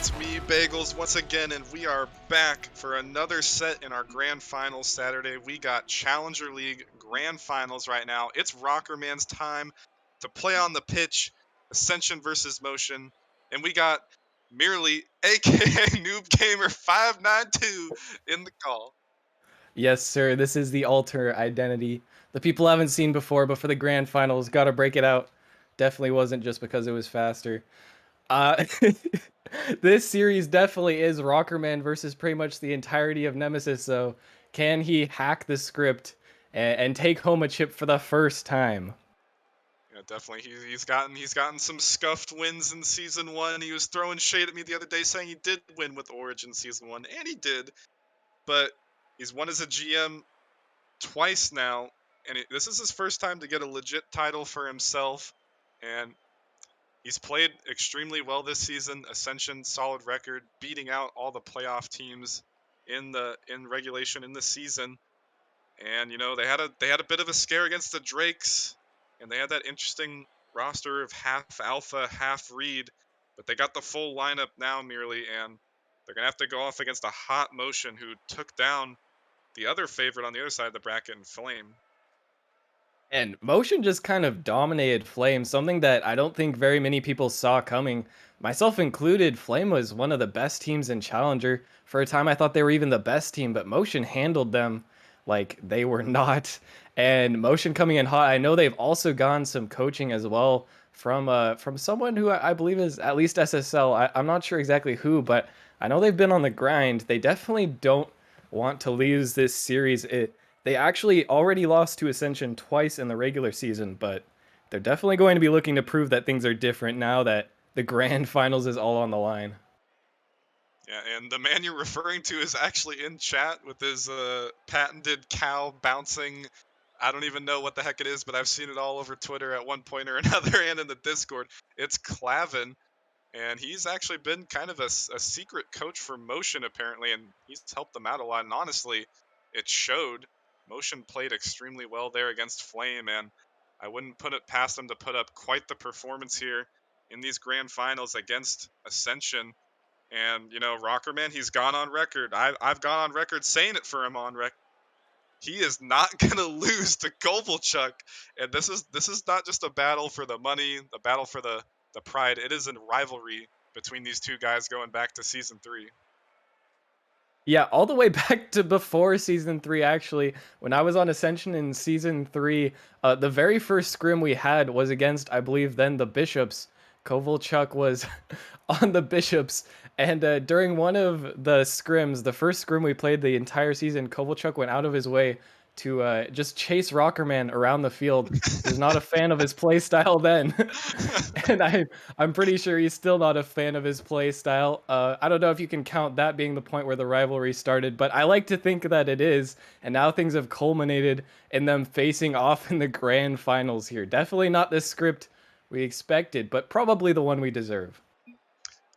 It's me, Bagels, once again, and we are back for another set in our Grand Finals Saturday. We got Challenger League Grand Finals right now. It's Rocker Man's time to play on the pitch, Ascension versus Motion, and we got Merely, aka Noob Gamer 592, in the call. Yes, sir. This is the alter identity. The people haven't seen before, but for the grand finals, gotta break it out. Definitely wasn't just because it was faster. Uh, this series definitely is Rockerman versus pretty much the entirety of Nemesis. So, can he hack the script and take home a chip for the first time? Yeah, definitely. He's gotten some scuffed wins in season one. He was throwing shade at me the other day, saying he did win with Origin season one, and he did. But he's won as a GM twice now, and this is his first time to get a legit title for himself. And he's played extremely well this season. Ascension, solid record, beating out all the playoff teams in regulation in the season. And they had a bit of a scare against the Drakes, and they had that interesting roster of half Alpha, half Reed, but they got the full lineup now merely, and they're gonna have to go off against a hot Motion who took down the other favorite on the other side of the bracket in Flame. And Motion just kind of dominated Flame, something that I don't think very many people saw coming. Myself included, Flame was one of the best teams in Challenger. For a time, I thought they were even the best team, but Motion handled them like they were not. And Motion coming in hot. I know they've also gotten some coaching as well from someone who I believe is at least SSL. I'm not sure exactly who, but I know they've been on the grind. They definitely don't want to lose this series. They actually already lost to Ascension twice in the regular season, but they're definitely going to be looking to prove that things are different now that the grand finals is all on the line. Yeah, and the man you're referring to is actually in chat with his patented cow bouncing. I don't even know what the heck it is, but I've seen it all over Twitter at one point or another and in the Discord. It's Clavin, and he's actually been kind of a secret coach for Motion, apparently, and he's helped them out a lot. And honestly, it showed. Motion played extremely well there against Flame, and I wouldn't put it past them to put up quite the performance here in these grand finals against Ascension. And Rockerman, he's gone on record. I've gone on record saying it for him on record. He is not gonna lose to Kovalchuk, and this is not just a battle for the money, the battle for the pride. It is a rivalry between these two guys going back to season 3. Yeah, all the way back to before season 3, actually. When I was on Ascension in season 3, the very first scrim we had was against, I believe, then the Bishops. Kovalchuk was on the Bishops, and during one of the scrims, the first scrim we played the entire season, Kovalchuk went out of his way to just chase Rockerman around the field. He was not a fan of his playstyle then. And I'm pretty sure he's still not a fan of his play style. I don't know if you can count that being the point where the rivalry started, but I like to think that it is. And now things have culminated in them facing off in the grand finals here. Definitely not the script we expected, but probably the one we deserve.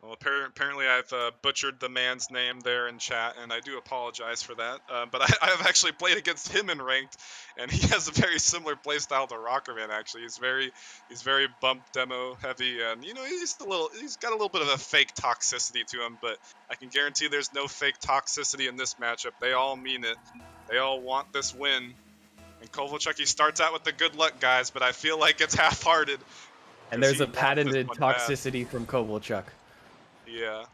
Well, apparently I've butchered the man's name there in chat, and I do apologize for that. But I have actually played against him in ranked, and he has a very similar playstyle to Rockerman. Actually, he's very bump demo heavy, and he's got a little bit of a fake toxicity to him. But I can guarantee there's no fake toxicity in this matchup. They all mean it. They all want this win. And Kovalchuk, he starts out with the good luck, guys, but I feel like it's half-hearted And because there's he a wants this patented one bad. toxicity from Kovalchuk. Yeah.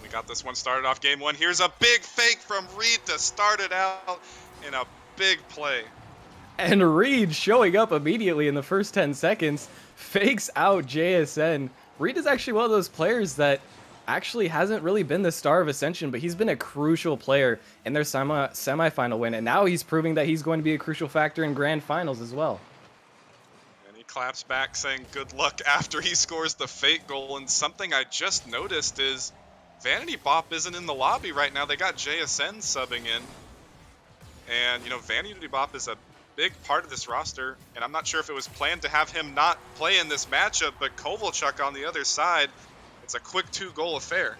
We got this one started off game one. Here's a big fake from Reed to start it out in a big play. And Reed showing up immediately in the first 10 seconds fakes out JSN. Reed is actually one of those players that actually hasn't really been the star of Ascension, but he's been a crucial player in their semifinal win, and now he's proving that he's going to be a crucial factor in grand finals as well. And he claps back saying good luck after he scores the fake goal. And something I just noticed is Vanity Bop isn't in the lobby right now. They got JSN subbing in. And, Vanity Bop is a big part of this roster. And I'm not sure if it was planned to have him not play in this matchup, but Kovalchuk on the other side, it's a quick 2-goal affair.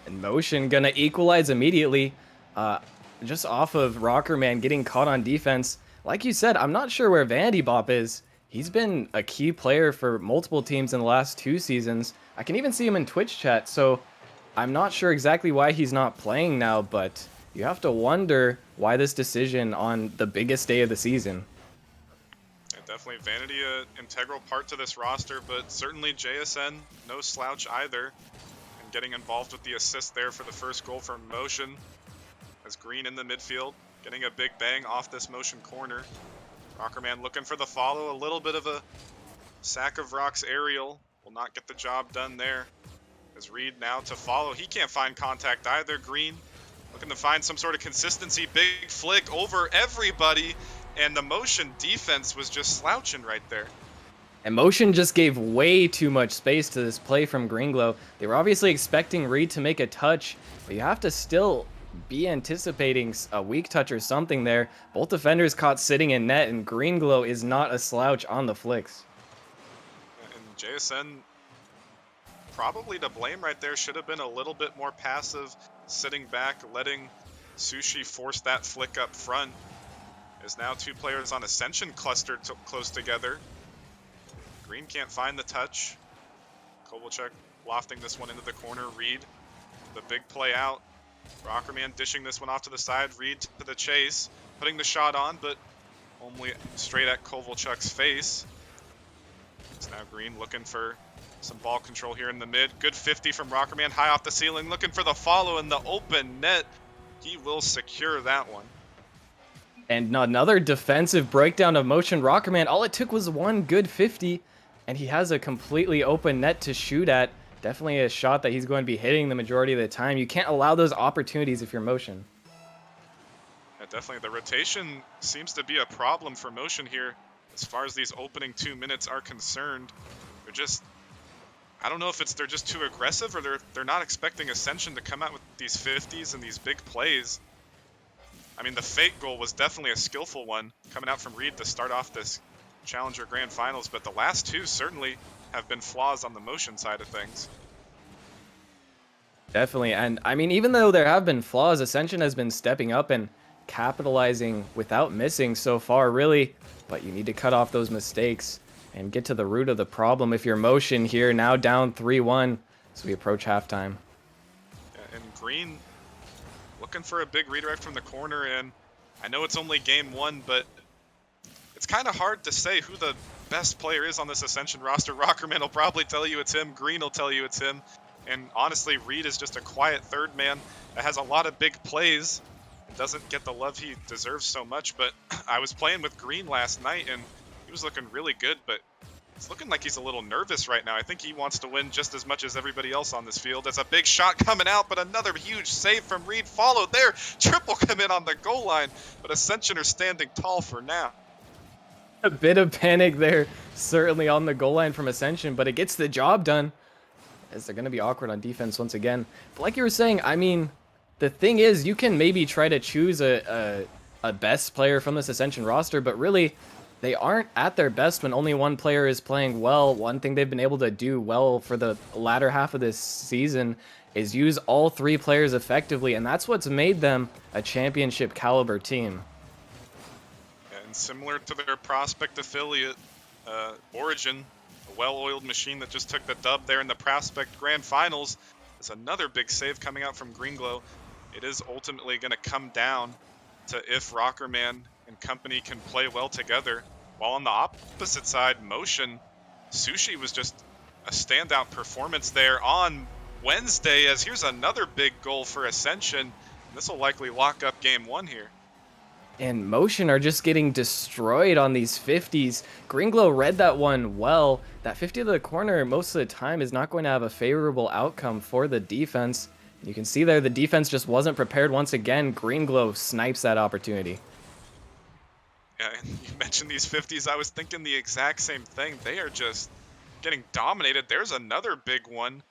And Motion gonna equalize immediately, just off of Rockerman getting caught on defense. Like you said, I'm not sure where Vanity Bop is. He's been a key player for multiple teams in the last 2 seasons. I can even see him in Twitch chat, so I'm not sure exactly why he's not playing now, but you have to wonder why this decision on the biggest day of the season. And definitely Vanity an integral part to this roster, but certainly JSN no slouch either. And getting involved with the assist there for the first goal from Motion. As Green in the midfield, getting a big bang off this Motion corner. Rockerman looking for the follow, a little bit of a sack of rocks aerial. Will not get the job done there. As Reed now to follow, he can't find contact either. Green looking to find some sort of consistency, big flick over everybody, and the Motion defense was just slouching right there. And Motion just gave way too much space to this play from Greenglow. They were obviously expecting Reed to make a touch, but you have to still be anticipating a weak touch or something there. Both defenders caught sitting in net, and Greenglow is not a slouch on the flicks. And JSN probably to blame right there. Should have been a little bit more passive, sitting back, letting Sushi force that flick up front. As now two players on Ascension clustered close together. Green can't find the touch. Kovalchuk lofting this one into the corner. Reed, the big play out. Rockerman dishing this one off to the side. Reed to the chase, putting the shot on, but only straight at Kovalchuk's face. It's now Green looking for some ball control here in the mid. Good 50 from Rockerman, high off the ceiling, looking for the follow in the open net. He will secure that one. And another defensive breakdown of Motion. Rockerman, all it took was one good 50, and he has a completely open net to shoot at. Definitely a shot that he's going to be hitting the majority of the time. You can't allow those opportunities if you're Motion. Yeah, definitely. The rotation seems to be a problem for Motion here as far as these opening 2 minutes are concerned. They're just, I don't know if they're just too aggressive or they're not expecting Ascension to come out with these 50s and these big plays. I mean, the fake goal was definitely a skillful one coming out from Reed to start off this Challenger Grand Finals, but the last two certainly have been flaws on the Motion side of things. Definitely. And I mean, even though there have been flaws, Ascension has been stepping up and capitalizing without missing so far, really. But you need to cut off those mistakes and get to the root of the problem. If you're Motion here, now down 3-1 as we approach halftime. Yeah, and Green looking for a big redirect from the corner, and I know it's only game one, but it's kind of hard to say who the best player is on this Ascension roster. Rockerman will probably tell you it's him. Green will tell you it's him. And honestly, Reed is just a quiet third man that has a lot of big plays and doesn't get the love he deserves so much. But I was playing with Green last night, and he was looking really good, but it's looking like he's a little nervous right now. I think he wants to win just as much as everybody else on this field. There's a big shot coming out, but another huge save from Reed followed there. Triple come in on the goal line, but Ascension are standing tall for now. A bit of panic there, certainly on the goal line from Ascension, but it gets the job done, as they're going to be awkward on defense once again. But like you were saying, I mean, the thing is, you can maybe try to choose a best player from this Ascension roster, but really, they aren't at their best when only one player is playing well. One thing they've been able to do well for the latter half of this season is use all three players effectively, and that's what's made them a championship caliber team. And similar to their prospect affiliate, Origin, a well-oiled machine that just took the dub there in the prospect grand finals, is another big save coming out from Greenglow. It is ultimately going to come down to if Rockerman and company can play well together. While on the opposite side, Motion, Sushi was just a standout performance there on Wednesday, as here's another big goal for Ascension. This will likely lock up game one here. And Motion are just getting destroyed on these 50s. Greenglow read that one well. That 50 to the corner most of the time is not going to have a favorable outcome for the defense. You can see there the defense just wasn't prepared once again. Greenglow snipes that opportunity. Yeah, and you mentioned these 50s. I was thinking the exact same thing. They are just getting dominated. There's another big one.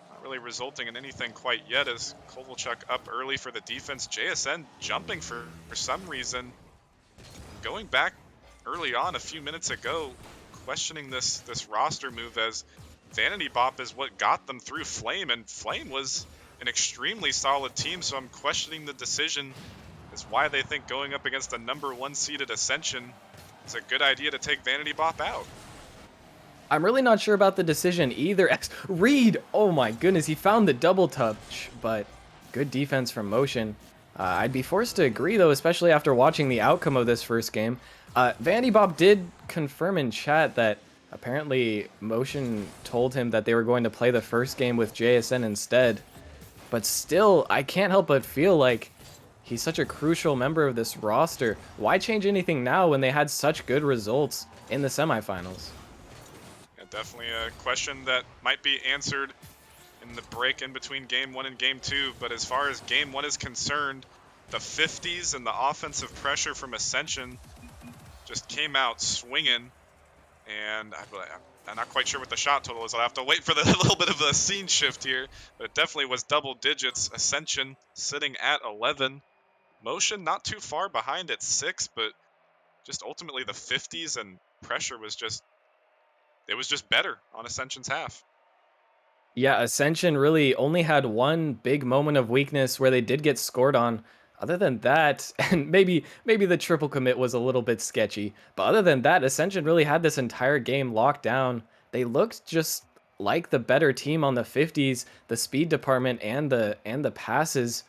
Not really resulting in anything quite yet, as Kovalchuk up early for the defense. JSN jumping for some reason. Going back early on a few minutes ago, questioning this roster move, as Vanity Bop is what got them through Flame, and Flame was an extremely solid team, so I'm questioning the decision as why they think going up against the #1 seeded Ascension it's a good idea to take Vanity Bop out. I'm really not sure about the decision either. Reed, oh my goodness, he found the double touch, but good defense from Motion. I'd be forced to agree though, especially after watching the outcome of this first game. Vandy Bob did confirm in chat that apparently Motion told him that they were going to play the first game with JSN instead. But still, I can't help but feel like he's such a crucial member of this roster. Why change anything now when they had such good results in the semifinals? Yeah, definitely a question that might be answered in the break in between game 1 and game 2, but as far as game 1 is concerned, the 50s and the offensive pressure from Ascension just came out swinging, and I'm not quite sure what the shot total is. I'll have to wait for the little bit of a scene shift here, but it definitely was double digits. Ascension sitting at 11. Motion not too far behind at 6, but just ultimately the 50s and pressure was just, it was just better on Ascension's half. Yeah, Ascension really only had one big moment of weakness where they did get scored on. Other than that, and maybe the triple commit was a little bit sketchy, but other than that, Ascension really had this entire game locked down. They looked just like the better team on the 50s, the speed department and the passes.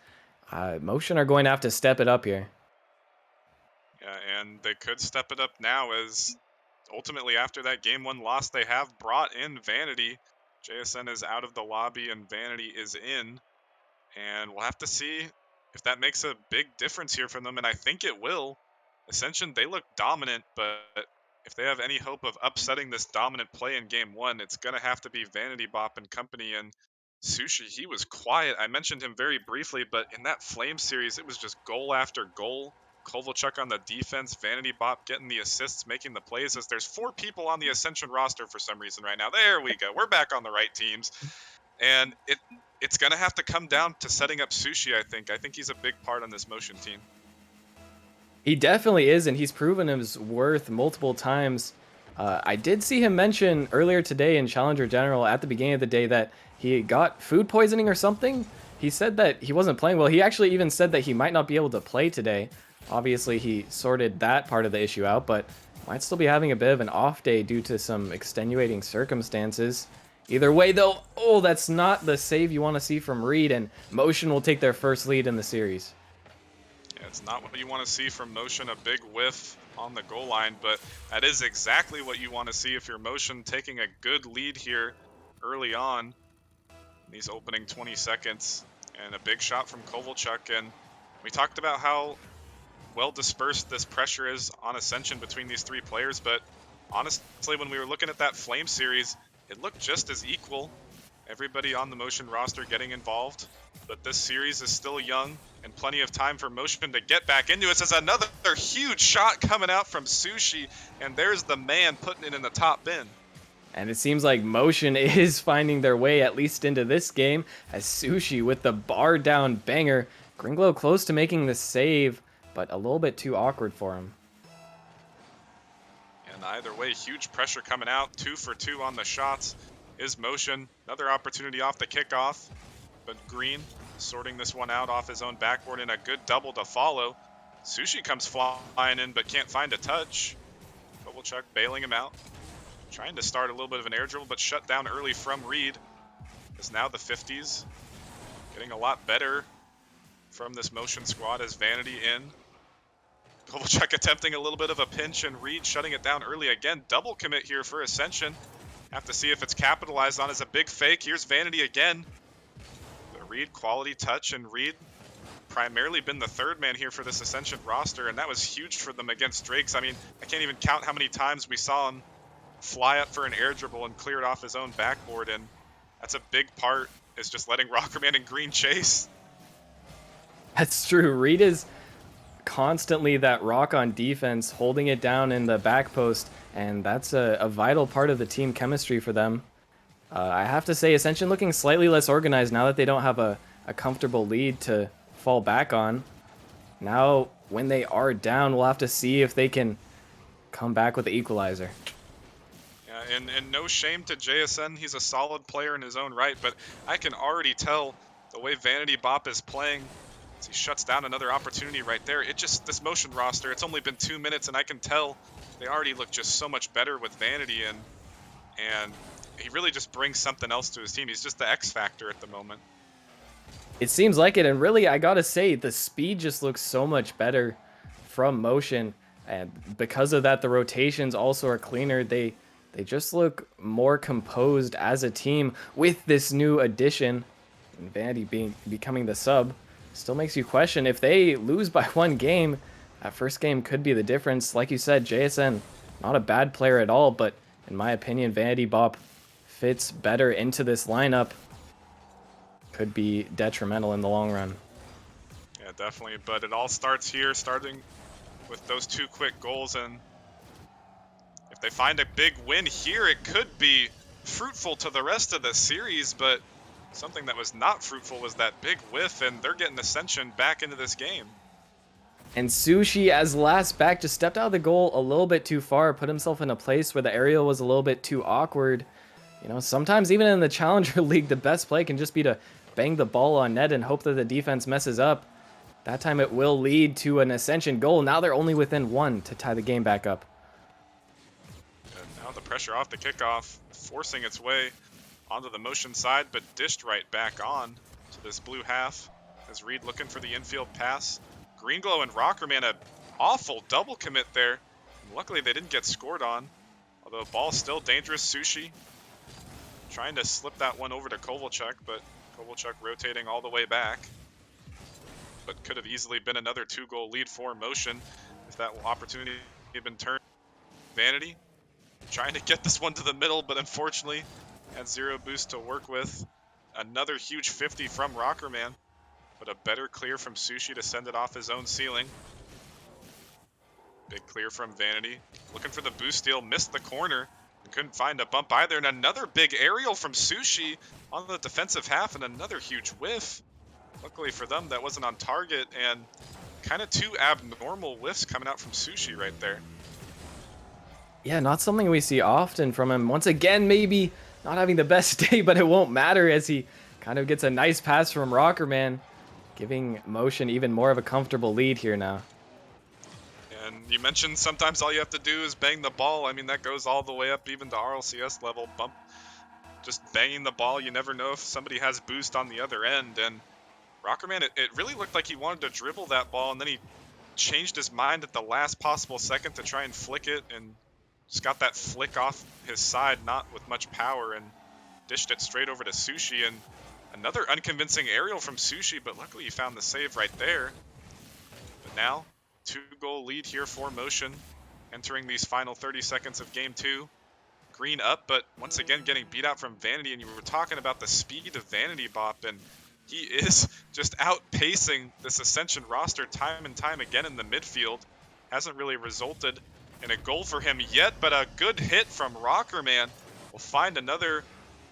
Motion are going to have to step it up here. Yeah, and they could step it up now as ultimately after that game 1 loss, they have brought in Vanity. JSN is out of the lobby and Vanity is in. And we'll have to see if that makes a big difference here for them, and I think it will. Ascension, they look dominant, but if they have any hope of upsetting this dominant play in game 1, it's going to have to be Vanity Bop and company. And Sushi, he was quiet. I mentioned him very briefly, but in that Flame series, it was just goal after goal. Kovalchuk on the defense, Vanity Bop getting the assists, making the plays. As there's 4 people on the Ascension roster for some reason right now. There we go. We're back on the right teams. And it's going to have to come down to setting up Sushi, I think. I think he's a big part on this Motion team. He definitely is, and he's proven his worth multiple times. I did see him mention earlier today in Challenger General at the beginning of the day that he got food poisoning or something. He said that he wasn't playing well. He actually even said that he might not be able to play today. Obviously, he sorted that part of the issue out, but might still be having a bit of an off day due to some extenuating circumstances. Either way, though, oh, that's not the save you want to see from Reed, and Motion will take their first lead in the series. Yeah, it's not what you want to see from Motion, a big whiff on the goal line, but that is exactly what you want to see if you're Motion taking a good lead here early on in these opening 20 seconds. And a big shot from Kovalchuk, and we talked about how well dispersed this pressure is on Ascension between these 3 players, but honestly, when we were looking at that Flame series, it looked just as equal. Everybody on the Motion roster getting involved, but this series is still young and plenty of time for Motion to get back into it. As another huge shot coming out from Sushi, and there's the man putting it in the top bin. And it seems like Motion is finding their way at least into this game, as Sushi with the bar down banger. Gringlo close to making the save, but a little bit too awkward for him. And either way, huge pressure coming out. 2 for 2 on the shots is Motion. Another opportunity off the kickoff, but Green sorting this one out off his own backboard, and a good double to follow. Sushi comes flying in but can't find a touch. Kovalchuk bailing him out. Trying to start a little bit of an air dribble, but shut down early from Reed. As now the 50s getting a lot better from this Motion squad as Vanity in. Kovalchuk attempting a little bit of a pinch, and Reed shutting it down early again. Double commit here for Ascension. Have to see if it's capitalized on as a big fake. Here's Vanity again. The Reed quality touch, and Reed primarily been the 3rd man here for this Ascension roster, and that was huge for them against Drakes. I mean, I can't even count how many times we saw him fly up for an air dribble and clear it off his own backboard, and that's a big part, is just letting Rockerman and Green chase. That's true. Reed is constantly that rock on defense, holding it down in the back post, and that's a vital part of the team chemistry for them. I have to say, Ascension looking slightly less organized now that they don't have a comfortable lead to fall back on. Now, when they are down, we'll have to see if they can come back with the equalizer. Yeah, and no shame to JSN. He's a solid player in his own right, but I can already tell the way Vanity Bop is playing, he shuts down another opportunity right there. This Motion roster, it's only been 2 minutes, and I can tell they already look just so much better with Vanity, and he really just brings something else to his team. He's just the X factor at the moment. It seems like it, and really, I gotta say, the speed just looks so much better from motion, and because of that, the rotations also are cleaner. They just look more composed as a team with this new addition, and Vandy becoming the sub. Still makes you question if they lose by one game. That first game could be the difference. Like you said, JSN, not a bad player at all, but in my opinion, Vandy Bop fits better into this lineup. Could be detrimental in the long run. Yeah, definitely. But it all starts here, starting with those 2 quick goals. And if they find a big win here, it could be fruitful to the rest of the series. But something that was not fruitful was that big whiff, and they're getting Ascension back into this game. And Sushi, as last back, just stepped out of the goal a little bit too far, put himself in a place where the aerial was a little bit too awkward. You know, sometimes even in the Challenger League, the best play can just be to bang the ball on net and hope that the defense messes up. That time it will lead to an Ascension goal. Now they're only within 1 to tie the game back up. And now the pressure off the kickoff, forcing its way onto the motion side, but dished right back on to this blue half. As Reed looking for the infield pass. Greenglow and Rockerman, an awful double commit there. And luckily they didn't get scored on. Although ball still dangerous. Sushi trying to slip that one over to Kovalchuk, but Kovalchuk rotating all the way back. But could have easily been another 2-goal lead for Motion if that opportunity had been turned. Vanity trying to get this one to the middle, but unfortunately had 0 boost to work with. Another huge 50 from Rockerman, but a better clear from Sushi to send it off his own ceiling. Big clear from Vanity. Looking for the boost steal, missed the corner, and couldn't find a bump either. And another big aerial from Sushi on the defensive half, and another huge whiff. Luckily for them, that wasn't on target, and kind of 2 abnormal whiffs coming out from Sushi right there. Yeah, not something we see often from him. Once again, maybe not having the best day, but it won't matter as he kind of gets a nice pass from Rockerman, giving Motion even more of a comfortable lead here now. And you mentioned sometimes all you have to do is bang the ball. I mean, that goes all the way up even to RLCS level. Just banging the ball. You never know if somebody has boost on the other end. And Rockerman, it really looked like he wanted to dribble that ball, and then he changed his mind at the last possible second to try and flick it, and just got that flick off his side, not with much power, and dished it straight over to Sushi. And another unconvincing aerial from Sushi, but luckily he found the save right there. But now, 2-goal lead here for Motion, entering these final 30 seconds of Game 2. Green up, but once again getting beat out from Vanity, and you were talking about the speed of Vanity Bop, and he is just outpacing this Ascension roster time and time again in the midfield. Hasn't really resulted in a goal for him yet, but a good hit from Rockerman will find another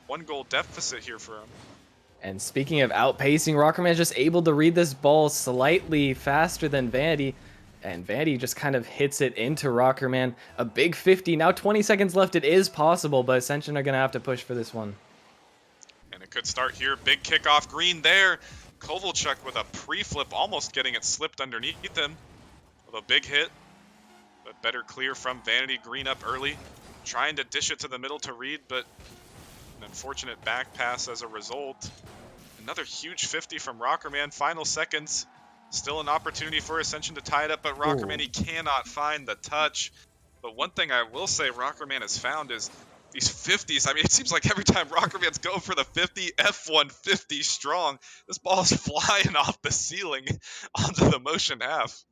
1-goal deficit here for him. And speaking of outpacing, Rockerman is just able to read this ball slightly faster than Vanity, and Vanity just kind of hits it into Rockerman. A big 50. Now 20 seconds left. It is possible, but Ascension are going to have to push for this one. And it could start here. Big kickoff. Green there. Kovalchuk with a pre-flip, almost getting it slipped underneath him. With a big hit, but better clear from Vanity. Green up early, trying to dish it to the middle to Reed, but an unfortunate back pass as a result. Another huge 50 from Rockerman. Final seconds. Still an opportunity for Ascension to tie it up, but Rockerman, he cannot find the touch. But one thing I will say Rockerman has found is these 50s. I mean, it seems like every time Rockerman's going for the 50, F-150 strong, this ball is flying off the ceiling onto the motion half.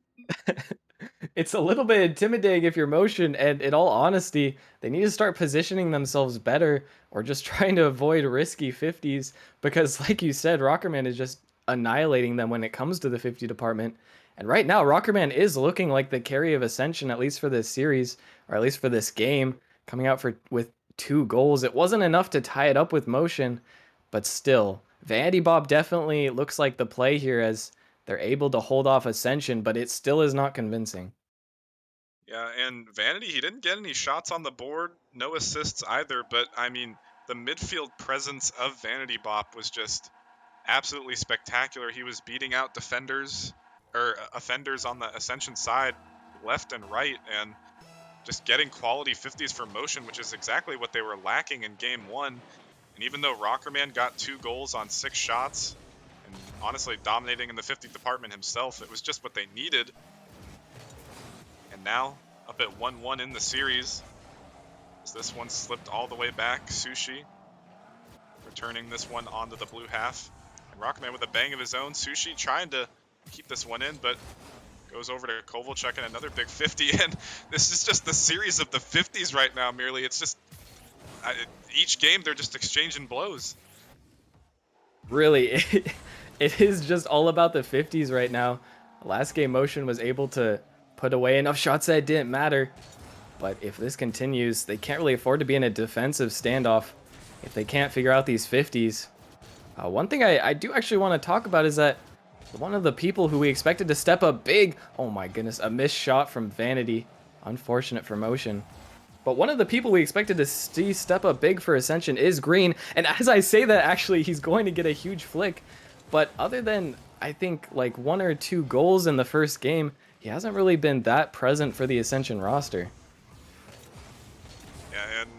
It's a little bit intimidating if you're Motion, and in all honesty, they need to start positioning themselves better or just trying to avoid risky 50s because, like you said, Rockerman is just annihilating them when it comes to the 50 department. And right now, Rockerman is looking like the carry of Ascension, at least for this series, or at least for this game, coming out with 2 goals. It wasn't enough to tie it up with Motion, but still, Vandy Bob definitely looks like the play here as they're able to hold off Ascension, but it still is not convincing. Yeah, and Vanity, he didn't get any shots on the board, no assists either, but I mean, the midfield presence of Vanity Bop was just absolutely spectacular. He was beating out defenders or offenders on the Ascension side left and right, and just getting quality 50s for motion, which is exactly what they were lacking in game 1. And even though Rockerman got 2 goals on 6 shots, and honestly dominating in the 50 department himself, it was just what they needed. And now, up at 1-1 in the series, as this one slipped all the way back, Sushi returning this one onto the blue half. And Rockerman with a bang of his own, Sushi trying to keep this one in, but goes over to Kovalchuk and another big 50, and this is just the series of the 50s right now, merely. It's just, each game they're just exchanging blows. Really, it is just all about the 50s right now. Last game Motion was able to put away enough shots that it didn't matter. But if this continues, they can't really afford to be in a defensive standoff if they can't figure out these 50s. One thing I do actually want to talk about is that one of the people who we expected to step up big, oh my goodness, a missed shot from Vanity. Unfortunate for Motion. But one of the people we expected to see step up big for Ascension is Green. And as I say that, actually, he's going to get a huge flick. But other than, I think, like 1 or 2 goals in the first game, he hasn't really been that present for the Ascension roster. Yeah, and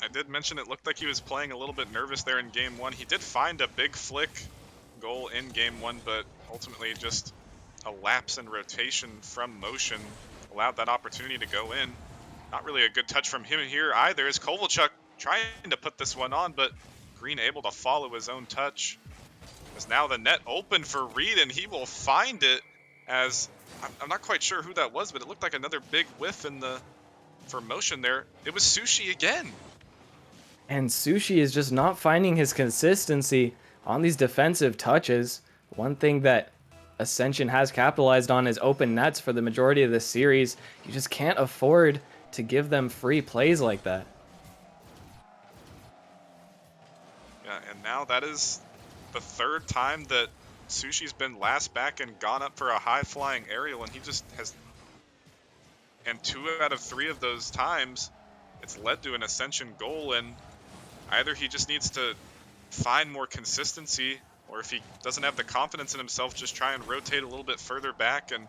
I did mention it looked like he was playing a little bit nervous there in game 1. He did find a big flick goal in game 1, but ultimately just a lapse in rotation from Motion allowed that opportunity to go in. Not really a good touch from him here either, as Kovalchuk trying to put this one on, but Green able to follow his own touch. As now the net open for Reed, and he will find it, as I'm not quite sure who that was, but it looked like another big whiff in the for Motion there. It was Sushi again. And Sushi is just not finding his consistency on these defensive touches. One thing that Ascension has capitalized on is open nets for the majority of this series. You just can't afford to give them free plays like that. Yeah, and now that is the 3rd time that Sushi's been last back and gone up for a high-flying aerial, and he just has... And 2 out of 3 of those times, it's led to an Ascension goal, and either he just needs to find more consistency, or if he doesn't have the confidence in himself, just try and rotate a little bit further back and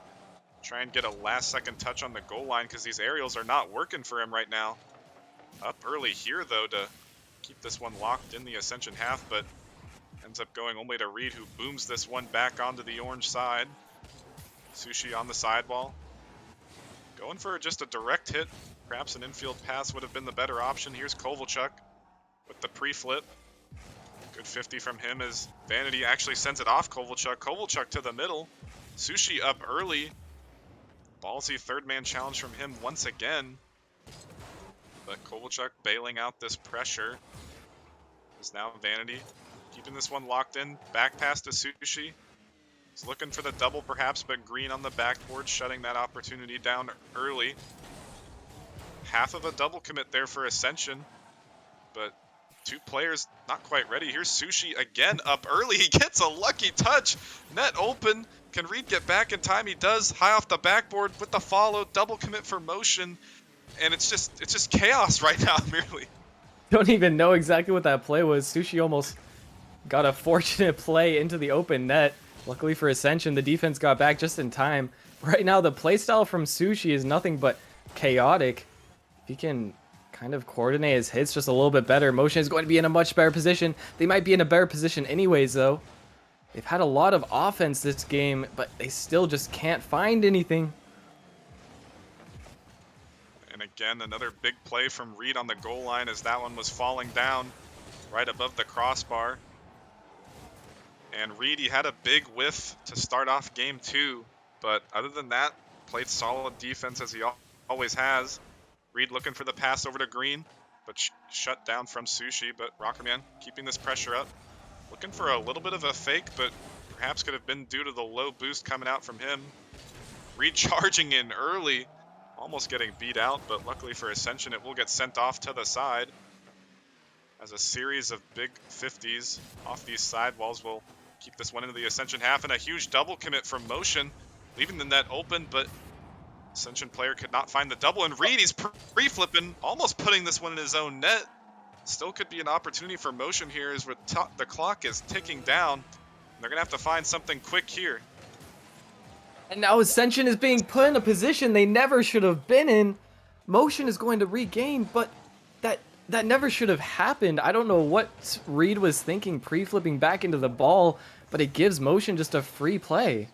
try and get a last-second touch on the goal line, because these aerials are not working for him right now. Up early here, though, to keep this one locked in the Ascension half, but ends up going only to Reed, who booms this one back onto the orange side. Sushi on the sidewall. Going for just a direct hit. Perhaps an infield pass would have been the better option. Here's Kovalchuk with the pre-flip. Good 50 from him as Vanity actually sends it off Kovalchuk. Kovalchuk to the middle. Sushi up early. Ballsy 3rd-man challenge from him once again. But Kovalchuk bailing out this pressure. Is now Vanity keeping this one locked in. Back pass to Sushi. He's looking for the double perhaps, but Green on the backboard shutting that opportunity down early. Half of a double commit there for Ascension. But 2 players not quite ready. Here's Sushi again up early. He gets a lucky touch. Net open. Can Reed get back in time? He does. High off the backboard with the follow. Double commit for Motion. And it's just chaos right now, merely. Don't even know exactly what that play was. Sushi almost got a fortunate play into the open net. Luckily for Ascension, the defense got back just in time. Right now, the playstyle from Sushi is nothing but chaotic. If he can kind of coordinate his hits just a little bit better, Motion is going to be in a much better position. They might be in a better position anyways, though. They've had a lot of offense this game, but they still just can't find anything. And again, another big play from Reed on the goal line as that one was falling down right above the crossbar. And Reed, he had a big whiff to start off game 2, but other than that, played solid defense as he always has. Reed looking for the pass over to Green, but shut down from Sushi, but Rockerman keeping this pressure up. Looking for a little bit of a fake, but perhaps could have been due to the low boost coming out from him. Reed charging in early, almost getting beat out, but luckily for Ascension, it will get sent off to the side. As a series of big 50s off these sidewalls will keep this one into the Ascension half, and a huge double commit from Motion, leaving the net open, but Ascension player could not find the double, and Reed, he's pre-flipping, almost putting this one in his own net. Still could be an opportunity for Motion here as the clock is ticking down. They're going to have to find something quick here. And now Ascension is being put in a position they never should have been in. Motion is going to regain, but that that never should have happened. I don't know what Reed was thinking pre-flipping back into the ball, but it gives Motion just a free play.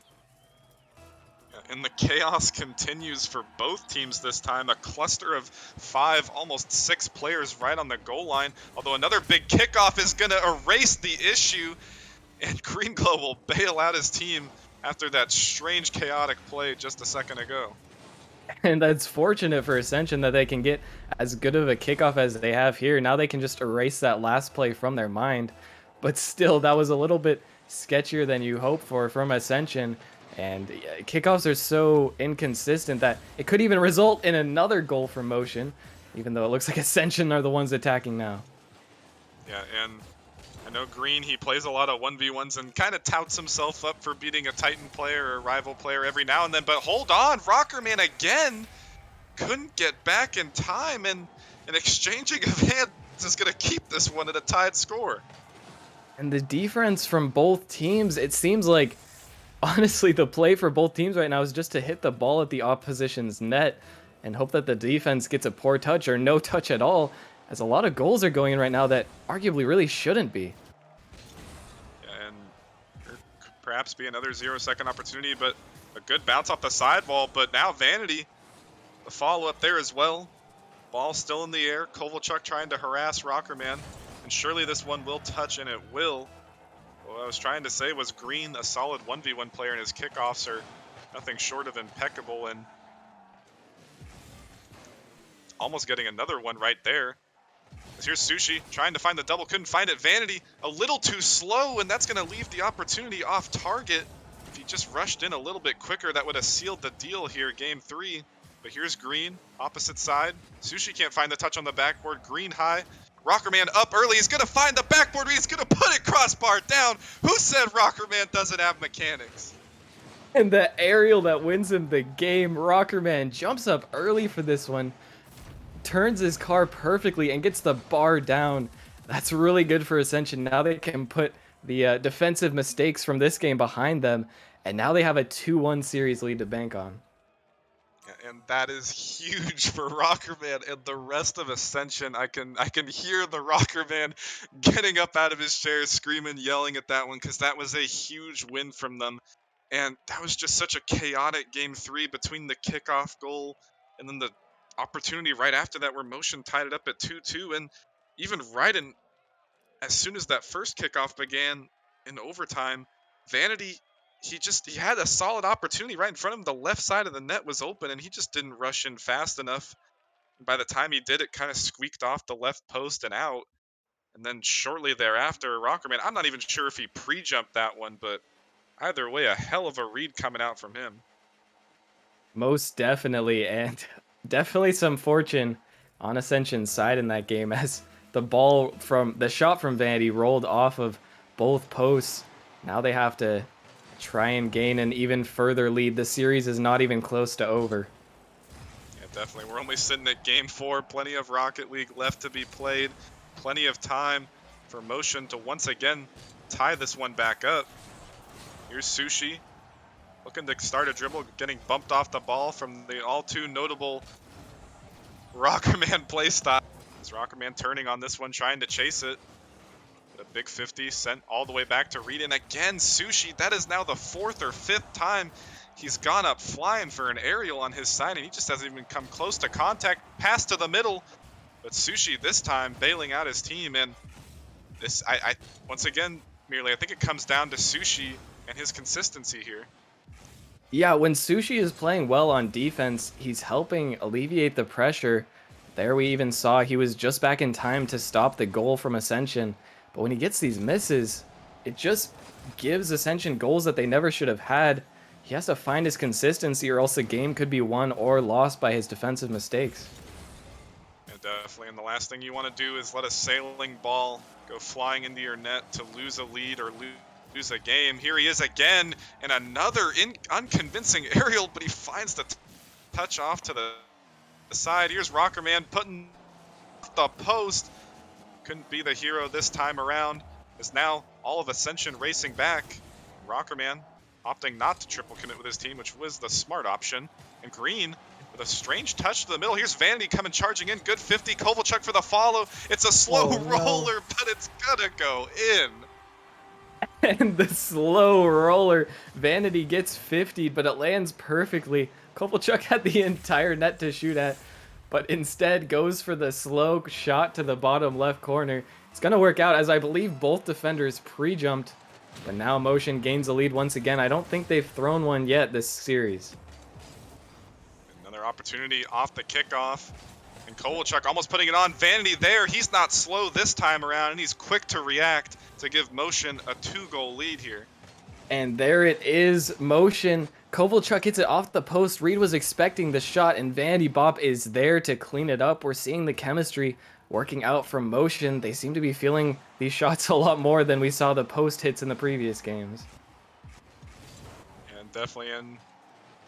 And the chaos continues for both teams this time. A cluster of 5, almost 6 players right on the goal line. Although another big kickoff is going to erase the issue. And Green Glow will bail out his team after that strange, chaotic play just a second ago. And that's fortunate for Ascension that they can get as good of a kickoff as they have here. Now they can just erase that last play from their mind. But still, that was a little bit sketchier than you hope for from Ascension. And kickoffs are so inconsistent that it could even result in another goal for Motion, even though it looks like Ascension are the ones attacking now. Yeah, and I know Green, he plays a lot of 1v1s and kind of touts himself up for beating a Titan player or a rival player every now and then. But hold on, Rockerman again couldn't get back in time, and an exchanging of hands is going to keep this one at a tied score. And the defense from both teams, it seems like, honestly, the play for both teams right now is just to hit the ball at the opposition's net and hope that the defense gets a poor touch or no touch at all, as a lot of goals are going in right now that arguably really shouldn't be. And there could perhaps be another 0-second opportunity, but a good bounce off the sidewall. But now Vanity, the follow-up there as well. Ball still in the air. Kovalchuk trying to harass Rockerman. And surely this one will touch, and it will. What I was trying to say was Green, a solid 1v1 player, and his kickoffs are nothing short of impeccable. And almost getting another one right there. Here's Sushi trying to find the double, couldn't find it. Vanity a little too slow, and that's going to leave the opportunity off target. If he just rushed in a little bit quicker, that would have sealed the deal here, game 3. But here's Green, opposite side. Sushi can't find the touch on the backboard. Green high. Rockerman up early. He's going to find the backboard. He's going to put it crossbar down. Who said Rockerman doesn't have mechanics? And the aerial that wins him the game. Rockerman jumps up early for this one, turns his car perfectly and gets the bar down. That's really good for Ascension. Now they can put the defensive mistakes from this game behind them, and now they have a 2-1 series lead to bank on. And that is huge for Rockerman and the rest of Ascension. I can hear the Rockerman getting up out of his chair, screaming, yelling at that one, because that was a huge win from them. And that was just such a chaotic game 3 between the kickoff goal and then the opportunity right after that where Motion tied it up at 2-2. And even right in, as soon as that first kickoff began in overtime, Vanity, he had a solid opportunity right in front of him. The left side of the net was open, and he just didn't rush in fast enough. And by the time he did, it kind of squeaked off the left post and out. And then shortly thereafter, Rockerman, I'm not even sure if he pre-jumped that one, but either way, a hell of a read coming out from him. Most definitely, and definitely some fortune on Ascension's side in that game, as the shot from Vanity rolled off of both posts. Now they have to try and gain an even further lead. The series is not even close to over. Yeah, definitely. We're only sitting at game 4. Plenty of Rocket League left to be played. Plenty of time for Motion to once again tie this one back up. Here's Sushi looking to start a dribble, getting bumped off the ball from the all too notable Rockerman playstyle. Is Rockerman turning on this one, trying to chase it. A big 50 sent all the way back to Reed. And again, Sushi, that is now the 4th or 5th time he's gone up flying for an aerial on his side, and he just hasn't even come close to contact. Pass to the middle, but Sushi this time bailing out his team. And this, once again, merely, I think it comes down to Sushi and his consistency here. Yeah, when Sushi is playing well on defense, he's helping alleviate the pressure. There we even saw he was just back in time to stop the goal from Ascension. But when he gets these misses, it just gives Ascension goals that they never should have had. He has to find his consistency, or else the game could be won or lost by his defensive mistakes. Yeah, definitely. And the last thing you want to do is let a sailing ball go flying into your net to lose a lead or lose a game. Here he is again, and another unconvincing aerial, but he finds the touch off to the side. Here's Rockerman putting the post. Couldn't be the hero this time around, as now all of Ascension racing back. Rockerman opting not to triple commit with his team, which was the smart option. And Green with a strange touch to the middle. Here's Vanity coming charging in. Good 50. Kovalchuk for the follow. It's a slow Oh no. roller, but it's gonna go in. And the slow roller. Vanity gets 50, but it lands perfectly. Kovalchuk had the entire net to shoot at, but instead goes for the slow shot to the bottom left corner. It's going to work out, as I believe both defenders pre-jumped, but now Motion gains the lead once again. I don't think they've thrown one yet this series. Another opportunity off the kickoff. And Kovalchuk almost putting it on. Vanity there. He's not slow this time around, and he's quick to react to give Motion a 2-goal lead here. And there it is, Motion. Kovalchuk hits it off the post. Reed was expecting the shot, and Vanity Bop is there to clean it up. We're seeing the chemistry working out from Motion. They seem to be feeling these shots a lot more than we saw the post hits in the previous games. And definitely in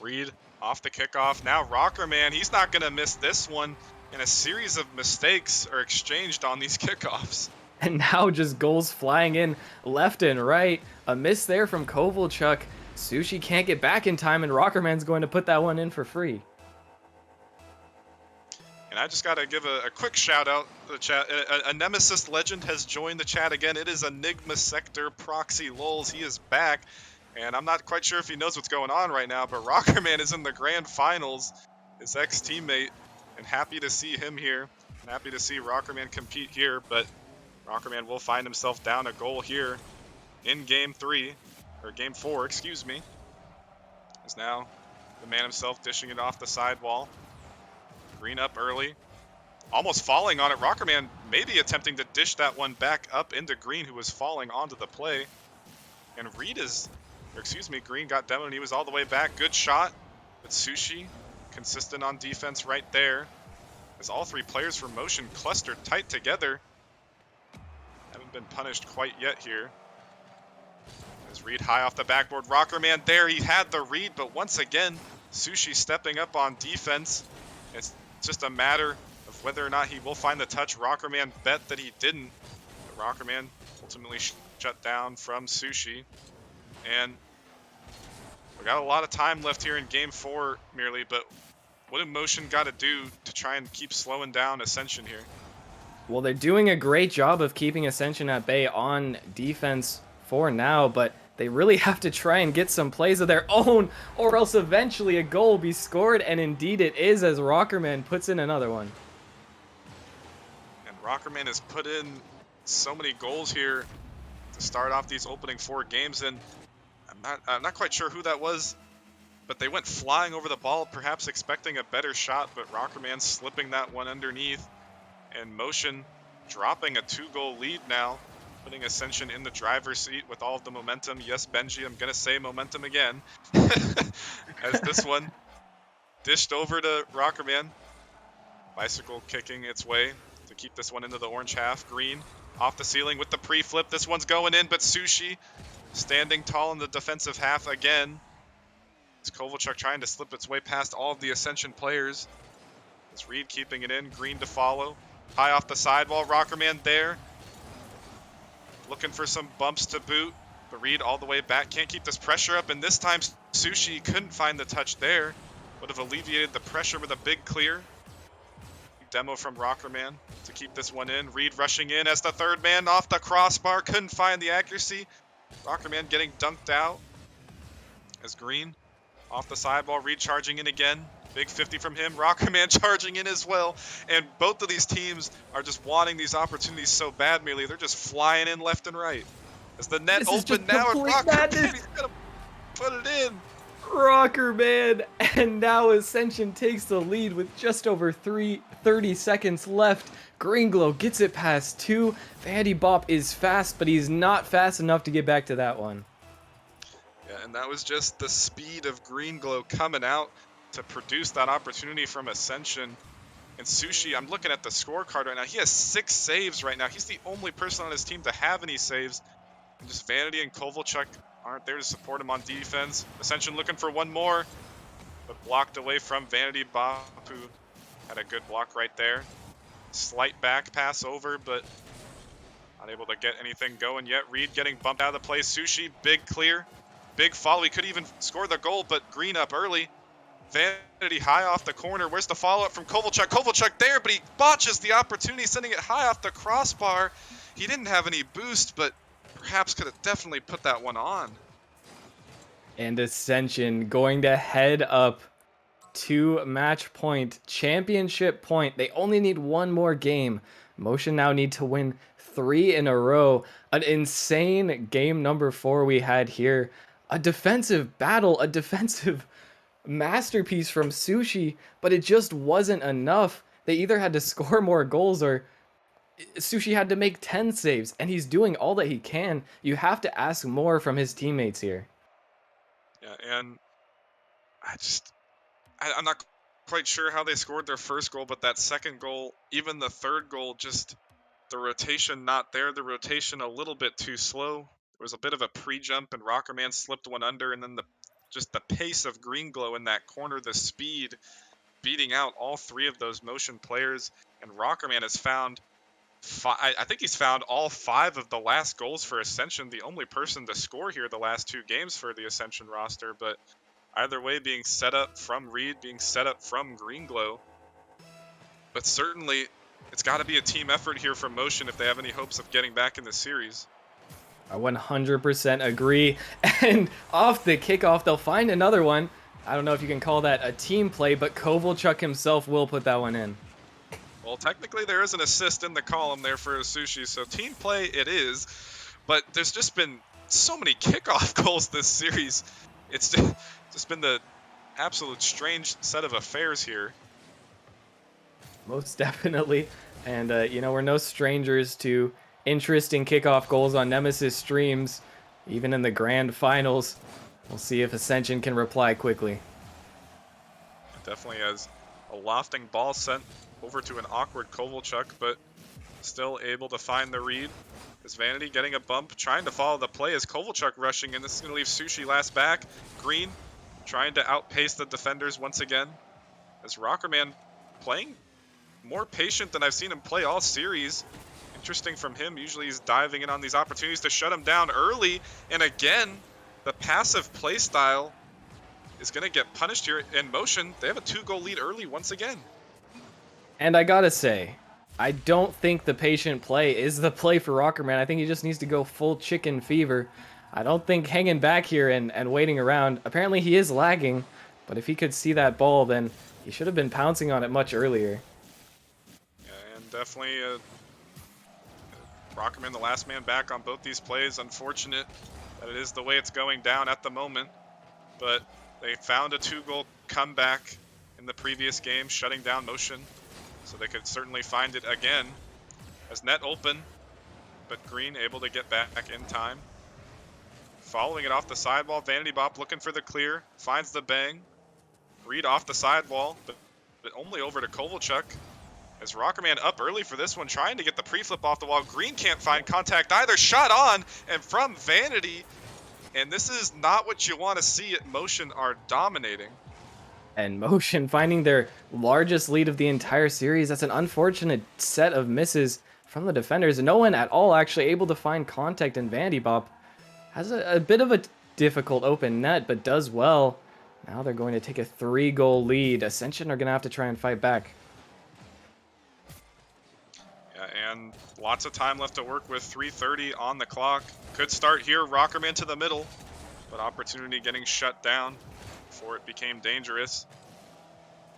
Reed off the kickoff. Now Rocker Man, he's not going to miss this one. And a series of mistakes are exchanged on these kickoffs. And now just goals flying in left and right. A miss there from Kovalchuk. Sushi can't get back in time, and Rockerman's going to put that one in for free. And I just got to give a quick shout out to the chat. A Nemesis legend has joined the chat again. It is Enigma Sector Proxy Lols. He is back. And I'm not quite sure if he knows what's going on right now, but Rockerman is in the grand finals, his ex-teammate. And happy to see him here. And happy to see Rockerman compete here, but Rockerman will find himself down a goal here in game 4, excuse me. Is now the man himself dishing it off the sidewall. Green up early. Almost falling on it. Rockerman maybe attempting to dish that one back up into Green, who was falling onto the play. And Green got demoed and he was all the way back. Good shot. But Sushi consistent on defense right there, as all three players for Motion clustered tight together. Haven't been punished quite yet here. As Reed high off the backboard. Rockerman there, he had the read, but once again, Sushi stepping up on defense. It's just a matter of whether or not he will find the touch. Rockerman bet that he didn't, but Rockerman ultimately shut down from Sushi. And we got a lot of time left here in game 4 merely, but what did Motion got to do to try and keep slowing down Ascension here? Well, they're doing a great job of keeping Ascension at bay on defense for now, but they really have to try and get some plays of their own, or else eventually a goal will be scored, and indeed it is, as Rockerman puts in another one. And Rockerman has put in so many goals here to start off these opening 4 games, and I'm not quite sure who that was, but they went flying over the ball, perhaps expecting a better shot, but Rockerman slipping that one underneath, and Motion dropping a 2-goal lead now, putting Ascension in the driver's seat with all of the momentum. Yes, Benji, I'm going to say momentum again, as this one dished over to Rockerman. Bicycle kicking its way to keep this one into the orange half. Green off the ceiling with the pre-flip. This one's going in, but Sushi standing tall in the defensive half again. It's Kovalchuk trying to slip its way past all of the Ascension players. It's Reed keeping it in. Green to follow. High off the sidewall. Rockerman there. Looking for some bumps to boot. But Reed all the way back. Can't keep this pressure up. And this time Sushi couldn't find the touch there. Would have alleviated the pressure with a big clear. Demo from Rockerman to keep this one in. Reed rushing in as the third man off the crossbar. Couldn't find the accuracy. Rockerman getting dunked out. As Green off the sidewall. Reed charging in again. Big 50 from him. Rockerman charging in as well. And both of these teams are just wanting these opportunities so bad, merely. They're just flying in left and right. As the net open now, and Rockerman, he's going to put it in. Rockerman, and now Ascension takes the lead with just over 30 seconds left. Greenglow gets it past 2. Vanity Bop is fast, but he's not fast enough to get back to that one. Yeah, and that was just the speed of Greenglow coming out to produce that opportunity from Ascension. And Sushi, I'm looking at the scorecard right now. He has 6 saves right now. He's the only person on his team to have any saves. And just Vanity and Kovalchuk aren't there to support him on defense. Ascension looking for one more, but blocked away from Vanity Bop, who had a good block right there. Slight back pass over, but not able to get anything going yet. Reed getting bumped out of the play. Sushi, big clear, big follow. He could even score the goal, but Green up early. Vanity high off the corner. Where's the follow-up from Kovalchuk? Kovalchuk there, but he botches the opportunity, sending it high off the crossbar. He didn't have any boost, but perhaps could have definitely put that one on. And Ascension going to head up to match point, championship point. They only need one more game. Motion now need to win 3 in a row. An insane game number 4 we had here. A defensive battle, a defensive masterpiece from Sushi, but it just wasn't enough. They either had to score more goals or Sushi had to make 10 saves, and he's doing all that he can. You have to ask more from his teammates here. Yeah, and I'm not quite sure how they scored their first goal, but that second goal, even the third goal, just the rotation not there, the rotation a little bit too slow. There was a bit of a pre-jump, and Rockerman slipped one under, and then just the pace of Green Glow in that corner, the speed, beating out all 3 of those motion players. And Rockerman has found, I think he's found all 5 of the last goals for Ascension, the only person to score here the last 2 games for the Ascension roster. But either way, being set up from Reed, being set up from Green Glow. But certainly, it's got to be a team effort here from Motion if they have any hopes of getting back in the series. I 100% agree. And off the kickoff, they'll find another one. I don't know if you can call that a team play, but Kovalchuk himself will put that one in. Well, technically there is an assist in the column there for Sushi, so team play it is. But there's just been so many kickoff goals this series. It's just been the absolute strange set of affairs here. Most definitely. And, we're no strangers to interesting kickoff goals on Nemesis streams, even in the grand finals. We'll see if Ascension can reply quickly. It definitely has a lofting ball sent over to an awkward Kovalchuk, but still able to find the read. Is Vanity getting a bump, trying to follow the play as Kovalchuk rushing in. This is going to leave Sushi last back. Green trying to outpace the defenders once again. As Rockerman playing more patient than I've seen him play all series. Interesting from him. Usually he's diving in on these opportunities to shut him down early. And again, the passive play style is going to get punished here in Motion. They have a 2-goal lead early once again. And I gotta say, I don't think the patient play is the play for Rockerman. I think he just needs to go full chicken fever. I don't think hanging back here and waiting around. Apparently he is lagging, but if he could see that ball, then he should have been pouncing on it much earlier. Yeah, and definitely Rockerman the last man back on both these plays. Unfortunate that it is the way it's going down at the moment, but they found a 2-goal comeback in the previous game, shutting down Motion, so they could certainly find it again. As net open, but Green able to get back in time. Following it off the sidewall, Vanity Bop looking for the clear, finds the bang. Reed off the sidewall, but only over to Kovalchuk. As Rockerman up early for this one, trying to get the pre-flip off the wall. Green can't find contact either. Shot on, and from Vanity. And this is not what you want to see at Motion are dominating. And Motion finding their largest lead of the entire series. That's an unfortunate set of misses from the defenders. No one at all actually able to find contact, and Vandy Bop has a bit of a difficult open net, but does well. Now they're going to take a 3-goal lead. Ascension are going to have to try and fight back. Yeah, and lots of time left to work with. 3:30 on the clock. Could start here. Rockerman to the middle, but opportunity getting shut down before it became dangerous.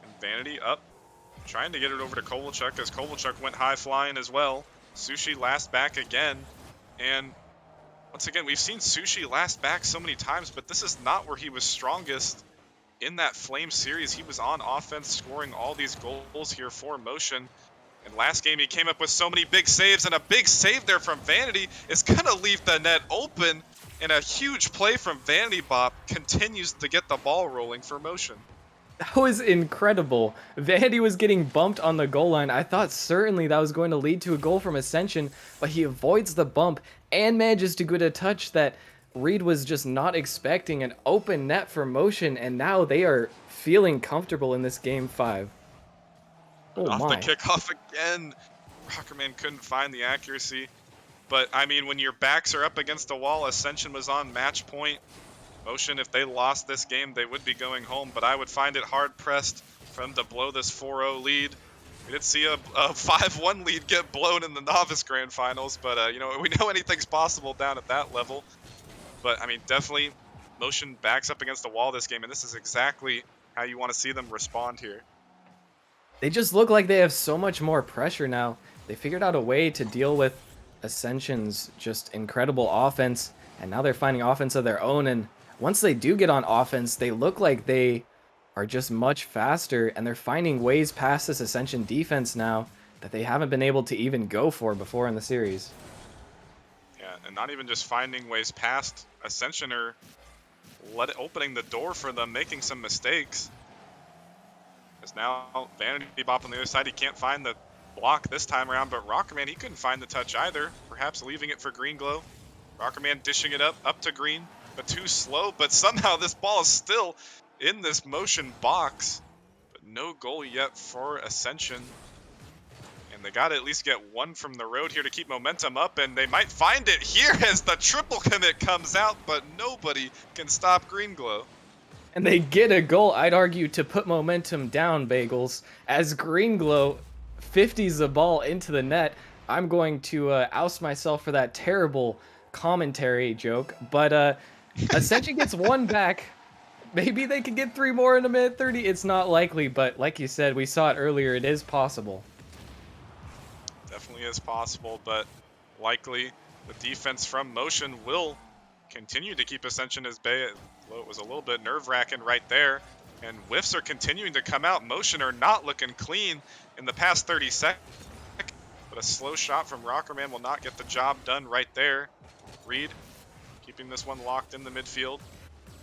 And Vanity up, trying to get it over to Kovalchuk as Kovalchuk went high flying as well. Sushi last back again, and once again, we've seen Sushi last back so many times, but this is not where he was strongest in that Flame series. He was on offense, scoring all these goals here for Motion. And last game, he came up with so many big saves, and a big save there from Vanity is going to leave the net open. And a huge play from Vanity Bop continues to get the ball rolling for Motion. That was incredible. Vandy was getting bumped on the goal line. I thought certainly that was going to lead to a goal from Ascension, but he avoids the bump and manages to get a touch that Reed was just not expecting. An open net for Motion, and now they are feeling comfortable in this game 5. Oh Off my. the kickoff again. Rockerman couldn't find the accuracy. But, I mean, when your backs are up against the wall, Ascension was on match point. Motion, if they lost this game, they would be going home, but I would find it hard-pressed for them to blow this 4-0 lead. We did see a 5-1 lead get blown in the Novice Grand Finals, but, you know, we know anything's possible down at that level. But, I mean, definitely Motion backs up against the wall this game, and this is exactly how you want to see them respond here. They just look like they have so much more pressure now. They figured out a way to deal with Ascension's just incredible offense, and now they're finding offense of their own. And once they do get on offense, they look like they are just much faster, and they're finding ways past this Ascension defense now that they haven't been able to even go for before in the series. Yeah, and not even just finding ways past Ascension, or opening the door for them, making some mistakes. As now Vanity Bop on the other side, he can't find the block this time around, but Rockerman, he couldn't find the touch either, perhaps leaving it for Green Glow. Rockerman dishing it up to Green, but too slow, but somehow this ball is still in this Motion box. But no goal yet for Ascension. And they got to at least get one from the road here to keep momentum up, and they might find it here as the triple commit comes out, but nobody can stop Green Glow. And they get a goal, I'd argue, to put momentum down, Bagels, as Green Glow 50s the ball into the net. I'm going to oust myself for that terrible commentary joke, but Ascension gets one back. Maybe they could get 3 more in a minute 30. It's not likely, but like you said, we saw it earlier, it is possible. Definitely is possible, but likely the defense from Motion will continue to keep Ascension as bay. It was a little bit nerve-wracking right there, and whiffs are continuing to come out. Motion are not looking clean in the past 30 seconds, but a slow shot from Rockerman will not get the job done right there. Reed keeping this one locked in the midfield,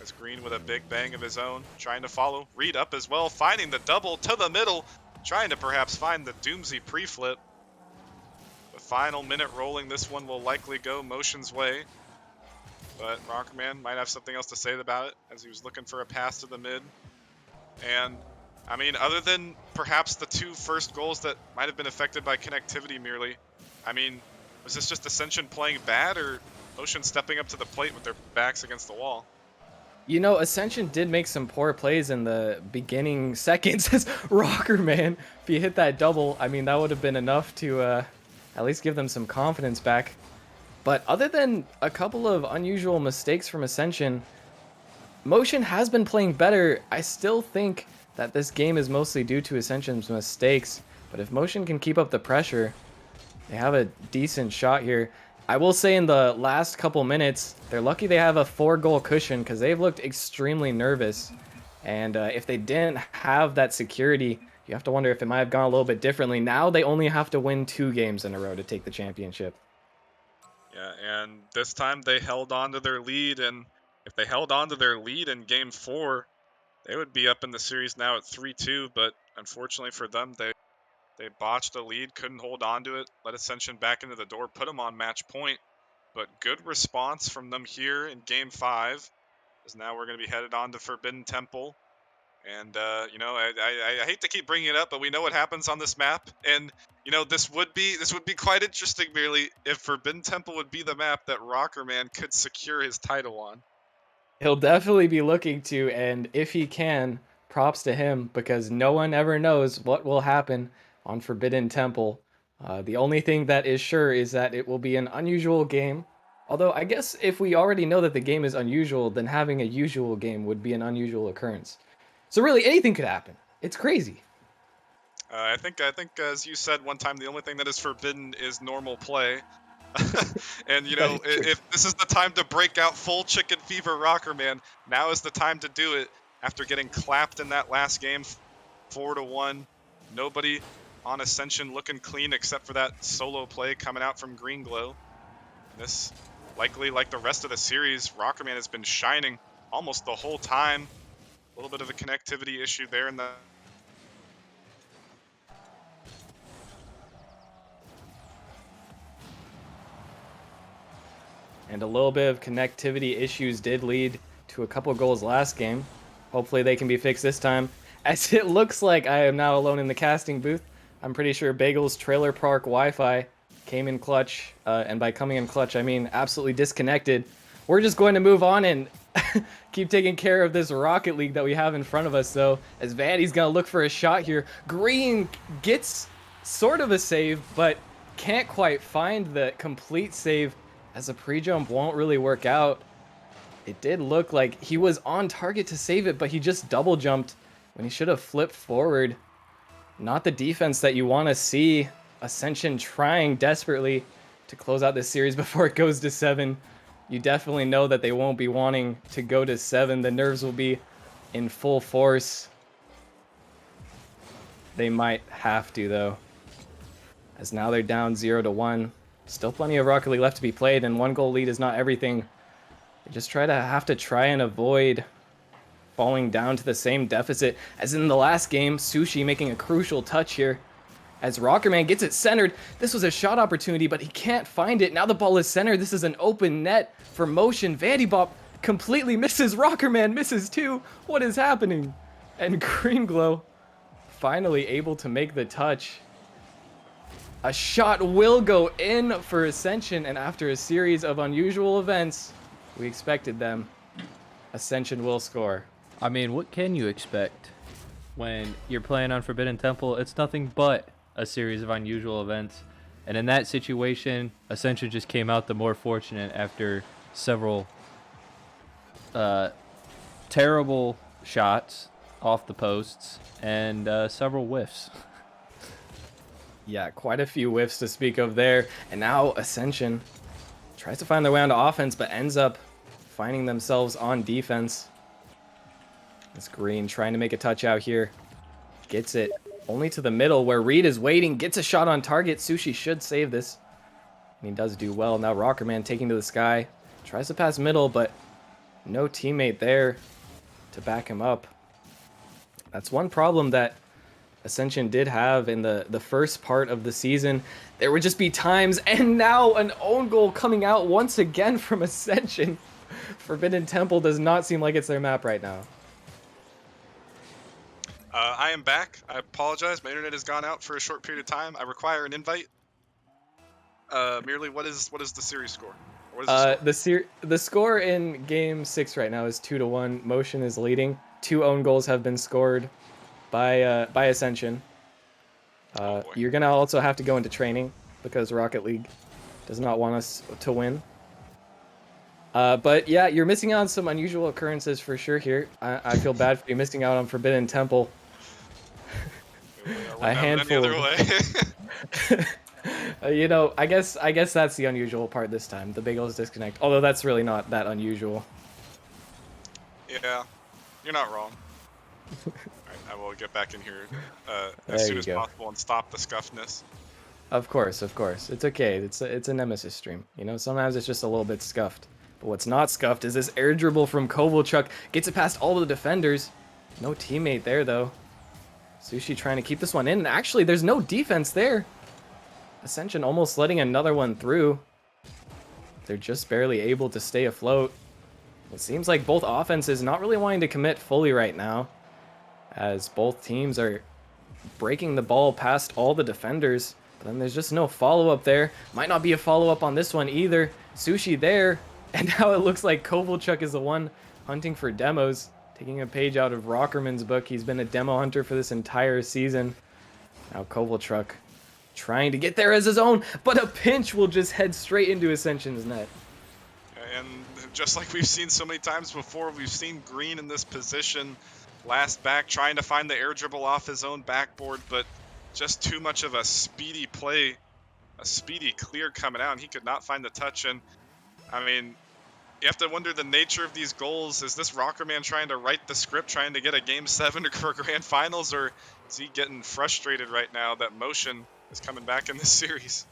as Green with a big bang of his own, trying to follow. Reed up as well, finding the double to the middle, trying to perhaps find the Doomsy pre-flip. The final minute rolling, this one will likely go Motion's way. But Rockerman might have something else to say about it, as he was looking for a pass to the mid. And, I mean, other than perhaps the 2 first goals that might have been affected by connectivity merely, I mean, was this just Ascension playing bad, or Motion stepping up to the plate with their backs against the wall? You know, Ascension did make some poor plays in the beginning seconds as Rockerman. If he hit that double, I mean, that would have been enough to at least give them some confidence back. But other than a couple of unusual mistakes from Ascension, Motion has been playing better. I still think that this game is mostly due to Ascension's mistakes, but if Motion can keep up the pressure, they have a decent shot here. I will say in the last couple minutes, they're lucky they have a 4-goal cushion, because they've looked extremely nervous. And if they didn't have that security, you have to wonder if it might have gone a little bit differently. Now they only have to win 2 games in a row to take the championship. Yeah, and this time they held on to their lead, and if they held on to their lead in Game 4, they would be up in the series now at 3-2, but unfortunately for them, they botched the lead, couldn't hold on to it, let Ascension back into the door, put them on match point. But good response from them here in Game 5, as now we're going to be headed on to Forbidden Temple. And, you know, I hate to keep bringing it up, but we know what happens on this map. And, you know, this would be quite interesting, merely, if Forbidden Temple would be the map that Rockerman could secure his title on. He'll definitely be looking to, and if he can, props to him, because no one ever knows what will happen on Forbidden Temple. The only thing that is sure is that it will be an unusual game. Although, I guess if we already know that the game is unusual, then having a usual game would be an unusual occurrence. So really, anything could happen. It's crazy. I think, as you said one time, the only thing that is forbidden is normal play. And, you That know, is true. if this is the time to break out full chicken fever Rockerman, now is the time to do it. After getting clapped in that last game, 4-1, nobody on Ascension looking clean except for that solo play coming out from Green Glow. This, likely like the rest of the series, Rockerman has been shining almost the whole time. A little bit of a connectivity issue there in the And a little bit of connectivity issues did lead to a couple goals last game. Hopefully they can be fixed this time. As it looks like I am now alone in the casting booth. I'm pretty sure Bagel's Trailer Park Wi-Fi came in clutch. And by coming in clutch, I mean absolutely disconnected. We're just going to move on, and keep taking care of this Rocket League that we have in front of us, though, as Vandy's going to look for a shot here. Green gets sort of a save, but can't quite find the complete save, as a pre-jump won't really work out. It did look like he was on target to save it, but he just double jumped when he should have flipped forward. Not the defense that you want to see. Ascension trying desperately to close out this series before it goes to 7. You definitely know that they won't be wanting to go to 7. The nerves will be in full force. They might have to, though, as now they're down 0-1. Still plenty of Rocket League left to be played, and 1-goal lead is not everything. They just have to try and avoid falling down to the same deficit as in the last game. Sushi making a crucial touch here as Rockerman gets it centered. This was a shot opportunity, but he can't find it. Now the ball is centered. This is an open net for Motion. Vandybop completely misses. Rockerman misses too. What is happening? And Green Glow finally able to make the touch. A shot will go in for Ascension, and after a series of unusual events, we expected them, Ascension will score. I mean, what can you expect when you're playing on Forbidden Temple? It's nothing but a series of unusual events. And in that situation, Ascension just came out the more fortunate after several terrible shots off the posts and several whiffs. Yeah, quite a few whiffs to speak of there. And now Ascension tries to find their way onto offense, but ends up finding themselves on defense. It's Green trying to make a touch out here. Gets it only to the middle where Reed is waiting. Gets a shot on target. Sushi should save this, and he does do well. Now Rockerman taking to the sky. Tries to pass middle, but no teammate there to back him up. That's one problem that Ascension did have in the first part of the season. There would just be times, and now an own goal coming out once again from Ascension. Forbidden Temple does not seem like it's their map right now. I am back. I apologize. My internet has gone out for a short period of time. I require an invite. Merely, what is the series score? What is the score in Game 6 right now is 2-1. Motion is leading. 2 own goals have been scored by Ascension. You're gonna also have to go into training because Rocket League does not want us to win. But yeah, you're missing out on some unusual occurrences for sure here. I feel bad for you missing out on Forbidden Temple. A handful. Any other way. You know, I guess that's the unusual part this time. The Bagels disconnect. Although that's really not that unusual. Yeah, you're not wrong. Alright, I will get back in here as soon as possible and stop the scuffness. Of course. It's okay. It's a Nemesis stream. You know, sometimes it's just a little bit scuffed. But what's not scuffed is this air dribble from Kovalchuk. Gets it past all the defenders. No teammate there, though. Sushi trying to keep this one in. And actually, there's no defense there. Ascension almost letting another one through. They're just barely able to stay afloat. It seems like both offenses not really wanting to commit fully right now, as both teams are breaking the ball past all the defenders. But then there's just no follow-up there. Might not be a follow-up on this one either. Sushi there. And now it looks like Kovalchuk is the one hunting for demos. Taking a page out of Rockerman's book. He's been a demo hunter for this entire season. Now Kovalchuk trying to get there as his own, but a pinch will just head straight into Ascension's net. And just like we've seen so many times before, we've seen Green in this position, last back, trying to find the air dribble off his own backboard, but just too much of a speedy play, a speedy clear coming out, and he could not find the touch. And I mean, you have to wonder the nature of these goals. Is this Rockerman trying to write the script, trying to get a Game 7 or Grand Finals, or is he getting frustrated right now that Motion is coming back in this series?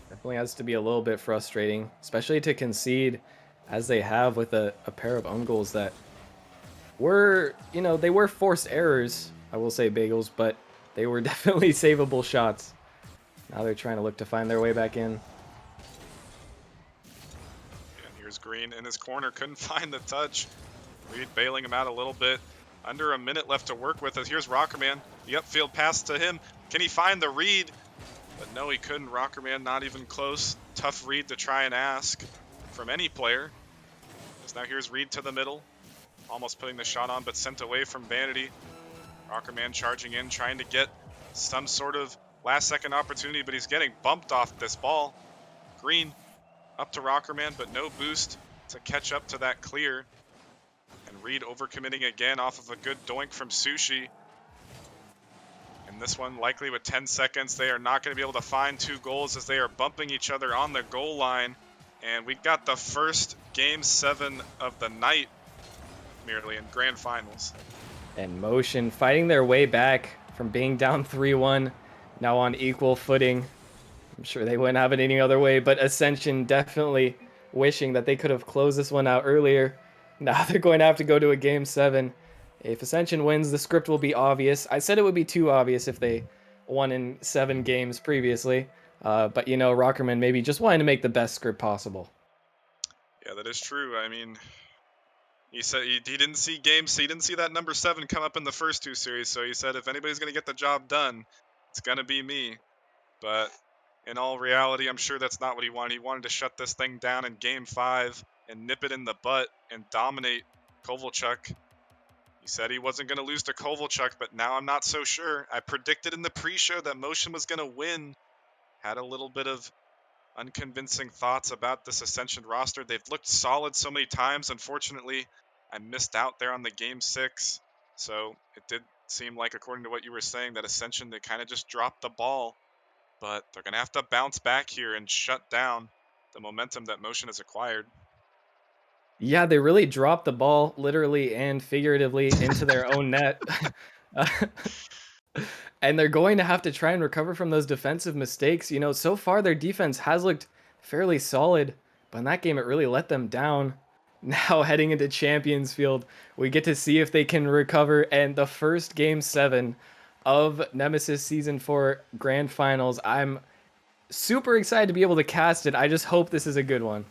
Definitely has to be a little bit frustrating, especially to concede as they have with a pair of own goals that were, you know, they were forced errors, I will say, Bagels, but they were definitely savable shots. Now they're trying to look to find their way back in. Here's Green in his corner, couldn't find the touch. Reed bailing him out a little bit. Under a minute left to work with. Here's Rockerman. The upfield pass to him. Can he find the read? But no, he couldn't. Rockerman not even close. Tough read to try and ask from any player. So now here's Reed to the middle. Almost putting the shot on, but sent away from Vanity. Rockerman charging in, trying to get some sort of last-second opportunity, but he's getting bumped off this ball. Green up to Rockerman, but no boost to catch up to that clear. And Reed overcommitting again off of a good doink from Sushi. And this one likely with 10 seconds, they are not going to be able to find 2 goals as they are bumping each other on the goal line. And we got the first Game 7 of the night, merely in Grand Finals. And Motion fighting their way back from being down 3-1, now on equal footing. I'm sure they wouldn't have it any other way, but Ascension definitely wishing that they could have closed this one out earlier. Now they're going to have to go to a Game 7. If Ascension wins, the script will be obvious. I said it would be too obvious if they won in 7 games previously. But, you know, Rockerman maybe just wanting to make the best script possible. Yeah, that is true. I mean, he said he didn't see games. He didn't see that number 7 come up in the first 2 series. So he said, if anybody's going to get the job done, it's going to be me. But in all reality, I'm sure that's not what he wanted. He wanted to shut this thing down in Game 5 and nip it in the butt and dominate Kovalchuk. He said he wasn't going to lose to Kovalchuk, but now I'm not so sure. I predicted in the pre-show that Motion was going to win. Had a little bit of unconvincing thoughts about this Ascension roster. They've looked solid so many times. Unfortunately, I missed out there on the Game 6. So it did seem like, according to what you were saying, that Ascension, they kind of just dropped the ball. But they're going to have to bounce back here and shut down the momentum that Motion has acquired. Yeah, they really dropped the ball literally and figuratively into their own net. And they're going to have to try and recover from those defensive mistakes. You know, so far their defense has looked fairly solid, but in that game it really let them down. Now heading into Champions Field, we get to see if they can recover, and the first Game 7 of Nemesis Season 4 Grand Finals. I'm super excited to be able to cast it. I just hope this is a good one.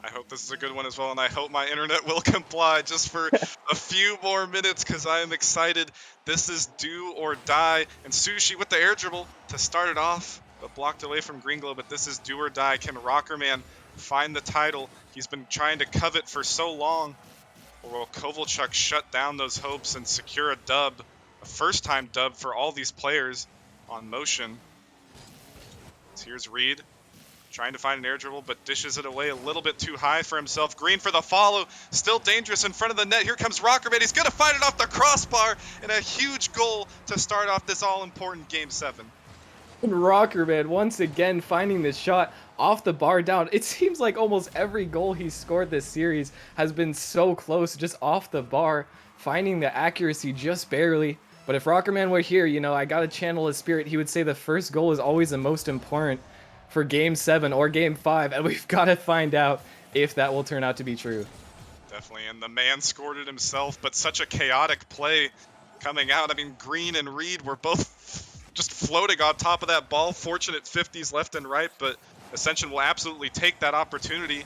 I hope this is a good one as well, and I hope my internet will comply just for a few more minutes because I am excited. This is do or die, and Sushi with the air dribble to start it off, but blocked away from Green Glow, but this is do or die. Can Rockerman find the title he's been trying to covet for so long, or will Kovalchuk shut down those hopes and secure a dub, a first-time dub for all these players on Motion? So here's Reed. Trying to find an air dribble, but dishes it away a little bit too high for himself. Green for the follow. Still dangerous in front of the net. Here comes Rockerman. He's going to find it off the crossbar. And a huge goal to start off this all-important Game 7. And Rockerman once again finding this shot off the bar down. It seems like almost every goal he's scored this series has been so close, just off the bar, finding the accuracy just barely. But if Rockerman were here, you know, I got to channel his spirit. He would say the first goal is always the most important for Game 7 or Game 5, and we've got to find out if that will turn out to be true. Definitely, and the man scored it himself, but such a chaotic play coming out. I mean, Green and Reed were both just floating on top of that ball. Fortunate 50s left and right, but Ascension will absolutely take that opportunity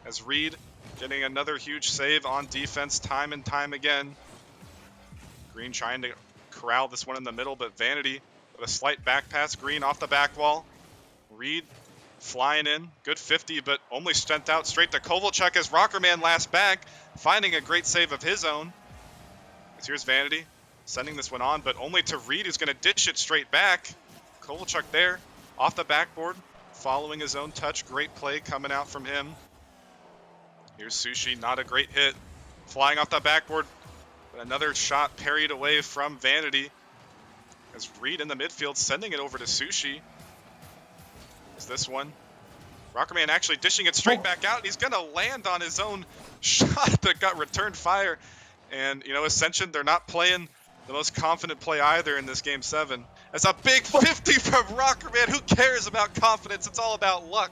as Reed getting another huge save on defense time and time again. Green trying to corral this one in the middle, but Vanity with a slight back pass. Green off the back wall. Reed flying in, good 50, but only sent out straight to Kovalchuk as Rockerman last back, finding a great save of his own. As here's Vanity, sending this one on, but only to Reed, who's going to dish it straight back. Kovalchuk there, off the backboard, following his own touch. Great play coming out from him. Here's Sushi, not a great hit, flying off the backboard, but another shot parried away from Vanity. As Reed in the midfield, sending it over to Sushi. Is this one? Rockerman actually dishing it straight back out. He's going to land on his own shot that got returned fire. And, you know, Ascension, they're not playing the most confident play either in this Game 7. It's a big 50 from Rockerman. Who cares about confidence? It's all about luck.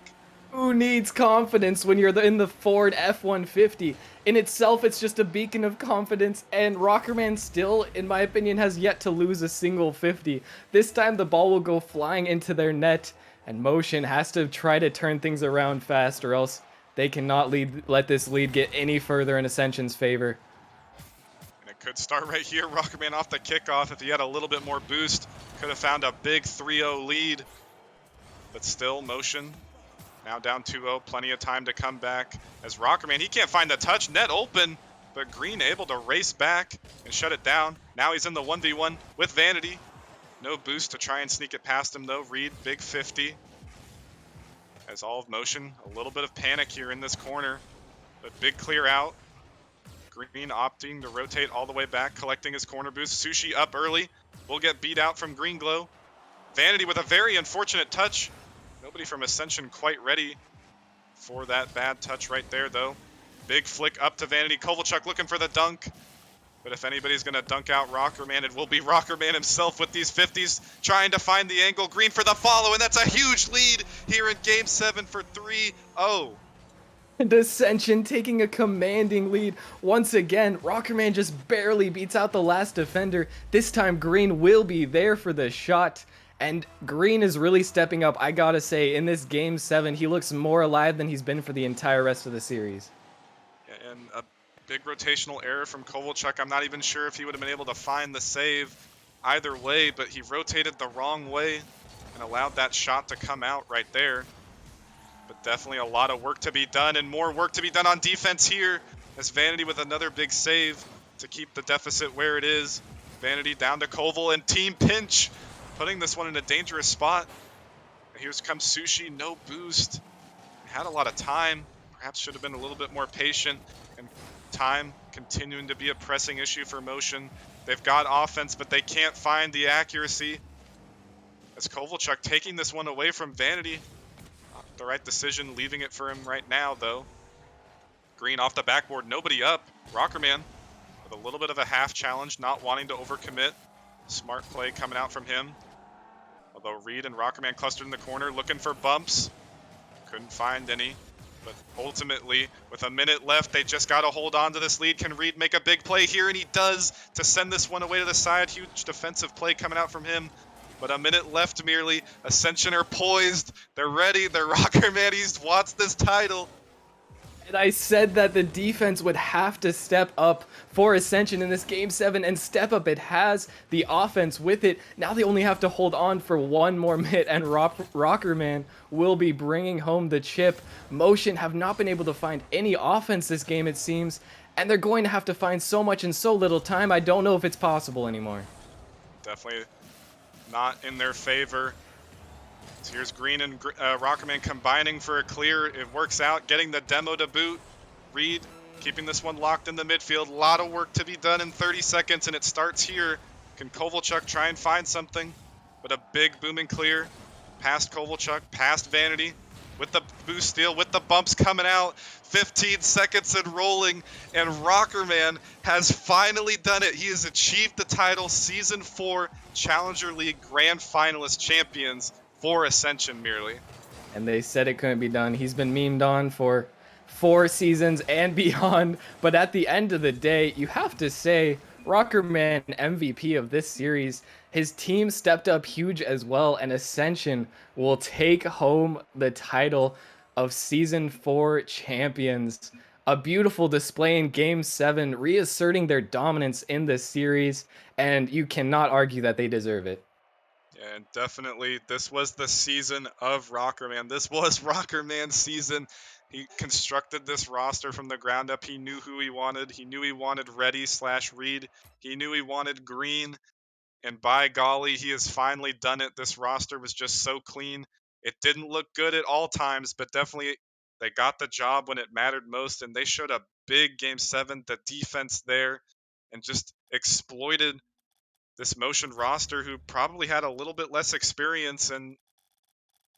Who needs confidence when you're in the Ford F-150? In itself, it's just a beacon of confidence, and Rockerman still, in my opinion, has yet to lose a single 50. This time, the ball will go flying into their net, and Motion has to try to turn things around fast, or else they cannot let this lead get any further in Ascension's favor. And it could start right here. Rockerman off the kickoff. If he had a little bit more boost, could have found a big 3-0 lead. But still, Motion Now down 2-0, plenty of time to come back. As Rockerman, he can't find the touch, net open, but Green able to race back and shut it down. Now he's in the 1v1 with Vanity. No boost to try and sneak it past him though. Reed, big 50. As all of motion, a little bit of panic here in this corner, but big clear out. Green opting to rotate all the way back, collecting his corner boost. Sushi up early, will get beat out from Green Glow. Vanity with a very unfortunate touch. Nobody from Ascension quite ready for that bad touch right there, though. Big flick up to Vanity. Kovalchuk looking for the dunk. But if anybody's going to dunk out Rockerman, it will be Rockerman himself with these 50s, trying to find the angle. Green for the follow, and that's a huge lead here in Game 7 for 3-0. And Ascension taking a commanding lead. Once again, Rockerman just barely beats out the last defender. This time Green will be there for the shot. And Green is really stepping up, I gotta say. In this Game 7, he looks more alive than he's been for the entire rest of the series. Yeah, and a big rotational error from Kovalchuk. I'm not even sure if he would have been able to find the save either way, but he rotated the wrong way and allowed that shot to come out right there. But definitely a lot of work to be done, and more work to be done on defense here, as Vanity with another big save to keep the deficit where it is. Vanity down to Koval and team pinch, putting this one in a dangerous spot. Here comes Sushi, no boost. Had a lot of time, perhaps should have been a little bit more patient, and time continuing to be a pressing issue for Motion. They've got offense, but they can't find the accuracy. As Kovalchuk taking this one away from Vanity. The right decision, leaving it for him right now, though. Green off the backboard, nobody up. Rockerman with a little bit of a half challenge, not wanting to overcommit. Smart play coming out from him. Although Reed and Rockerman clustered in the corner, looking for bumps. Couldn't find any. But ultimately, with a minute left, they just got to hold on to this lead. Can Reed make a big play here? And he does, to send this one away to the side. Huge defensive play coming out from him. But a minute left merely. Ascension are poised. They're ready. They're Rockerman. He wants this title. And I said that the defense would have to step up for Ascension in this Game 7, and step up it has. The offense with it. Now they only have to hold on for one more minute, and Rockerman will be bringing home the chip. Motion have not been able to find any offense this game, it seems, and they're going to have to find so much in so little time. I don't know if it's possible anymore. Definitely not in their favor. So here's Green and Rockerman combining for a clear. It works out, getting the demo to boot. Reed keeping this one locked in the midfield. A lot of work to be done in 30 seconds, and it starts here. Can Kovalchuk try and find something? But a big booming clear. Past Kovalchuk, past Vanity. With the boost steal, with the bumps coming out. 15 seconds and rolling, and Rockerman has finally done it. He has achieved the title, Season 4 Challenger League Grand Finalist champions for Ascension merely. And they said it couldn't be done. He's been memed on for 4 seasons and beyond. But at the end of the day, you have to say, Rockerman MVP of this series. His team stepped up huge as well, and Ascension will take home the title of Season 4 champions. A beautiful display in Game 7, reasserting their dominance in this series, and you cannot argue that they deserve it. Yeah, and definitely this was the season of Rockerman. This was Rockerman's season. He constructed this roster from the ground up. He knew who he wanted. He knew he wanted Reddy/Reed. He knew he wanted Green. And by golly, he has finally done it. This roster was just so clean. It didn't look good at all times, but definitely they got the job when it mattered most. And they showed a big Game 7, the defense there, and just exploited this Motion roster who probably had a little bit less experience. And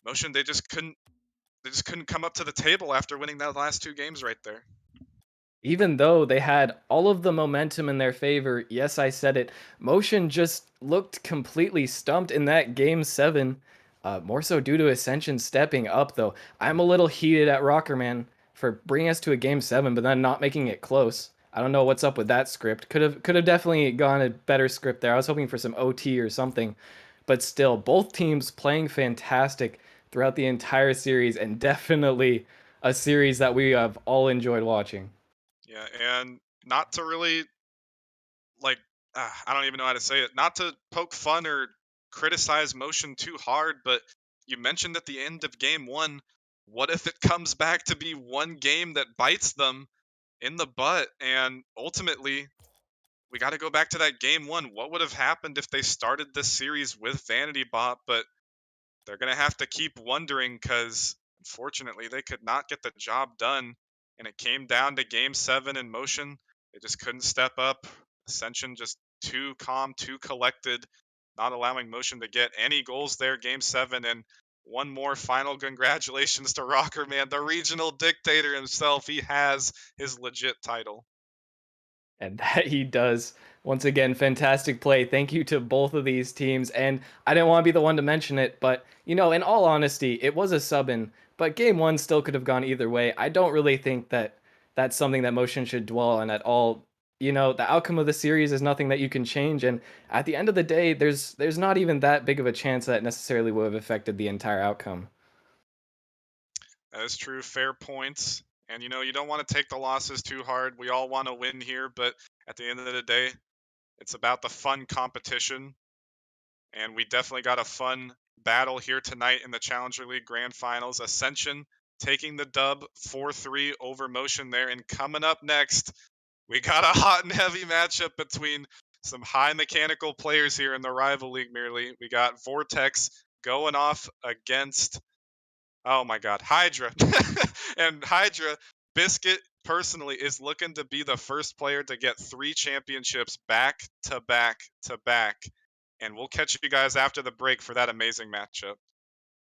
Motion, they just couldn't come up to the table after winning that last 2 games right there. Even though they had all of the momentum in their favor, yes, I said it, Motion just looked completely stumped in that Game 7. More so due to Ascension stepping up, though. I'm a little heated at Rockerman for bringing us to a Game 7, but then not making it close. I don't know what's up with that script. Could have definitely gone a better script there. I was hoping for some OT or something. But still, both teams playing fantastic throughout the entire series, and definitely a series that we have all enjoyed watching. Yeah, and not to really, like, I don't even know how to say it, not to poke fun or criticize Motion too hard, but you mentioned at the end of Game 1, what if it comes back to be one game that bites them in the butt? And ultimately, we got to go back to that game one. What would have happened if they started this series with Vanity Bot? But they're going to have to keep wondering because unfortunately they could not get the job done. And it came down to game 7 in Motion. They just couldn't step up. Ascension just too calm, too collected, not allowing Motion to get any goals there. Game 7. And one more final congratulations to Rocker, man, the regional dictator himself. He has his legit title. And that he does. Once again, fantastic play. Thank you to both of these teams. And I didn't want to be the one to mention it, but, you know, in all honesty, it was a sub-in, but game one still could have gone either way. I don't really think that that's something that Motion should dwell on at all. You know, the outcome of the series is nothing that you can change, and at the end of the day, there's not even that big of a chance that necessarily would have affected the entire outcome. That is true. Fair points. And you don't want to take the losses too hard. We all want to win here, but at the end of the day, it's about the fun competition. And we definitely got a fun battle here tonight in the Challenger League Grand Finals. Ascension taking the dub 4-3 over Motion there. And coming up next, we got a hot and heavy matchup between some high mechanical players here in the rival league merely. We got Vortex going off against, oh my God, Hydra. And Hydra, Biscuit personally is looking to be the first player to get 3 championships back to back to back. And we'll catch you guys after the break for that amazing matchup.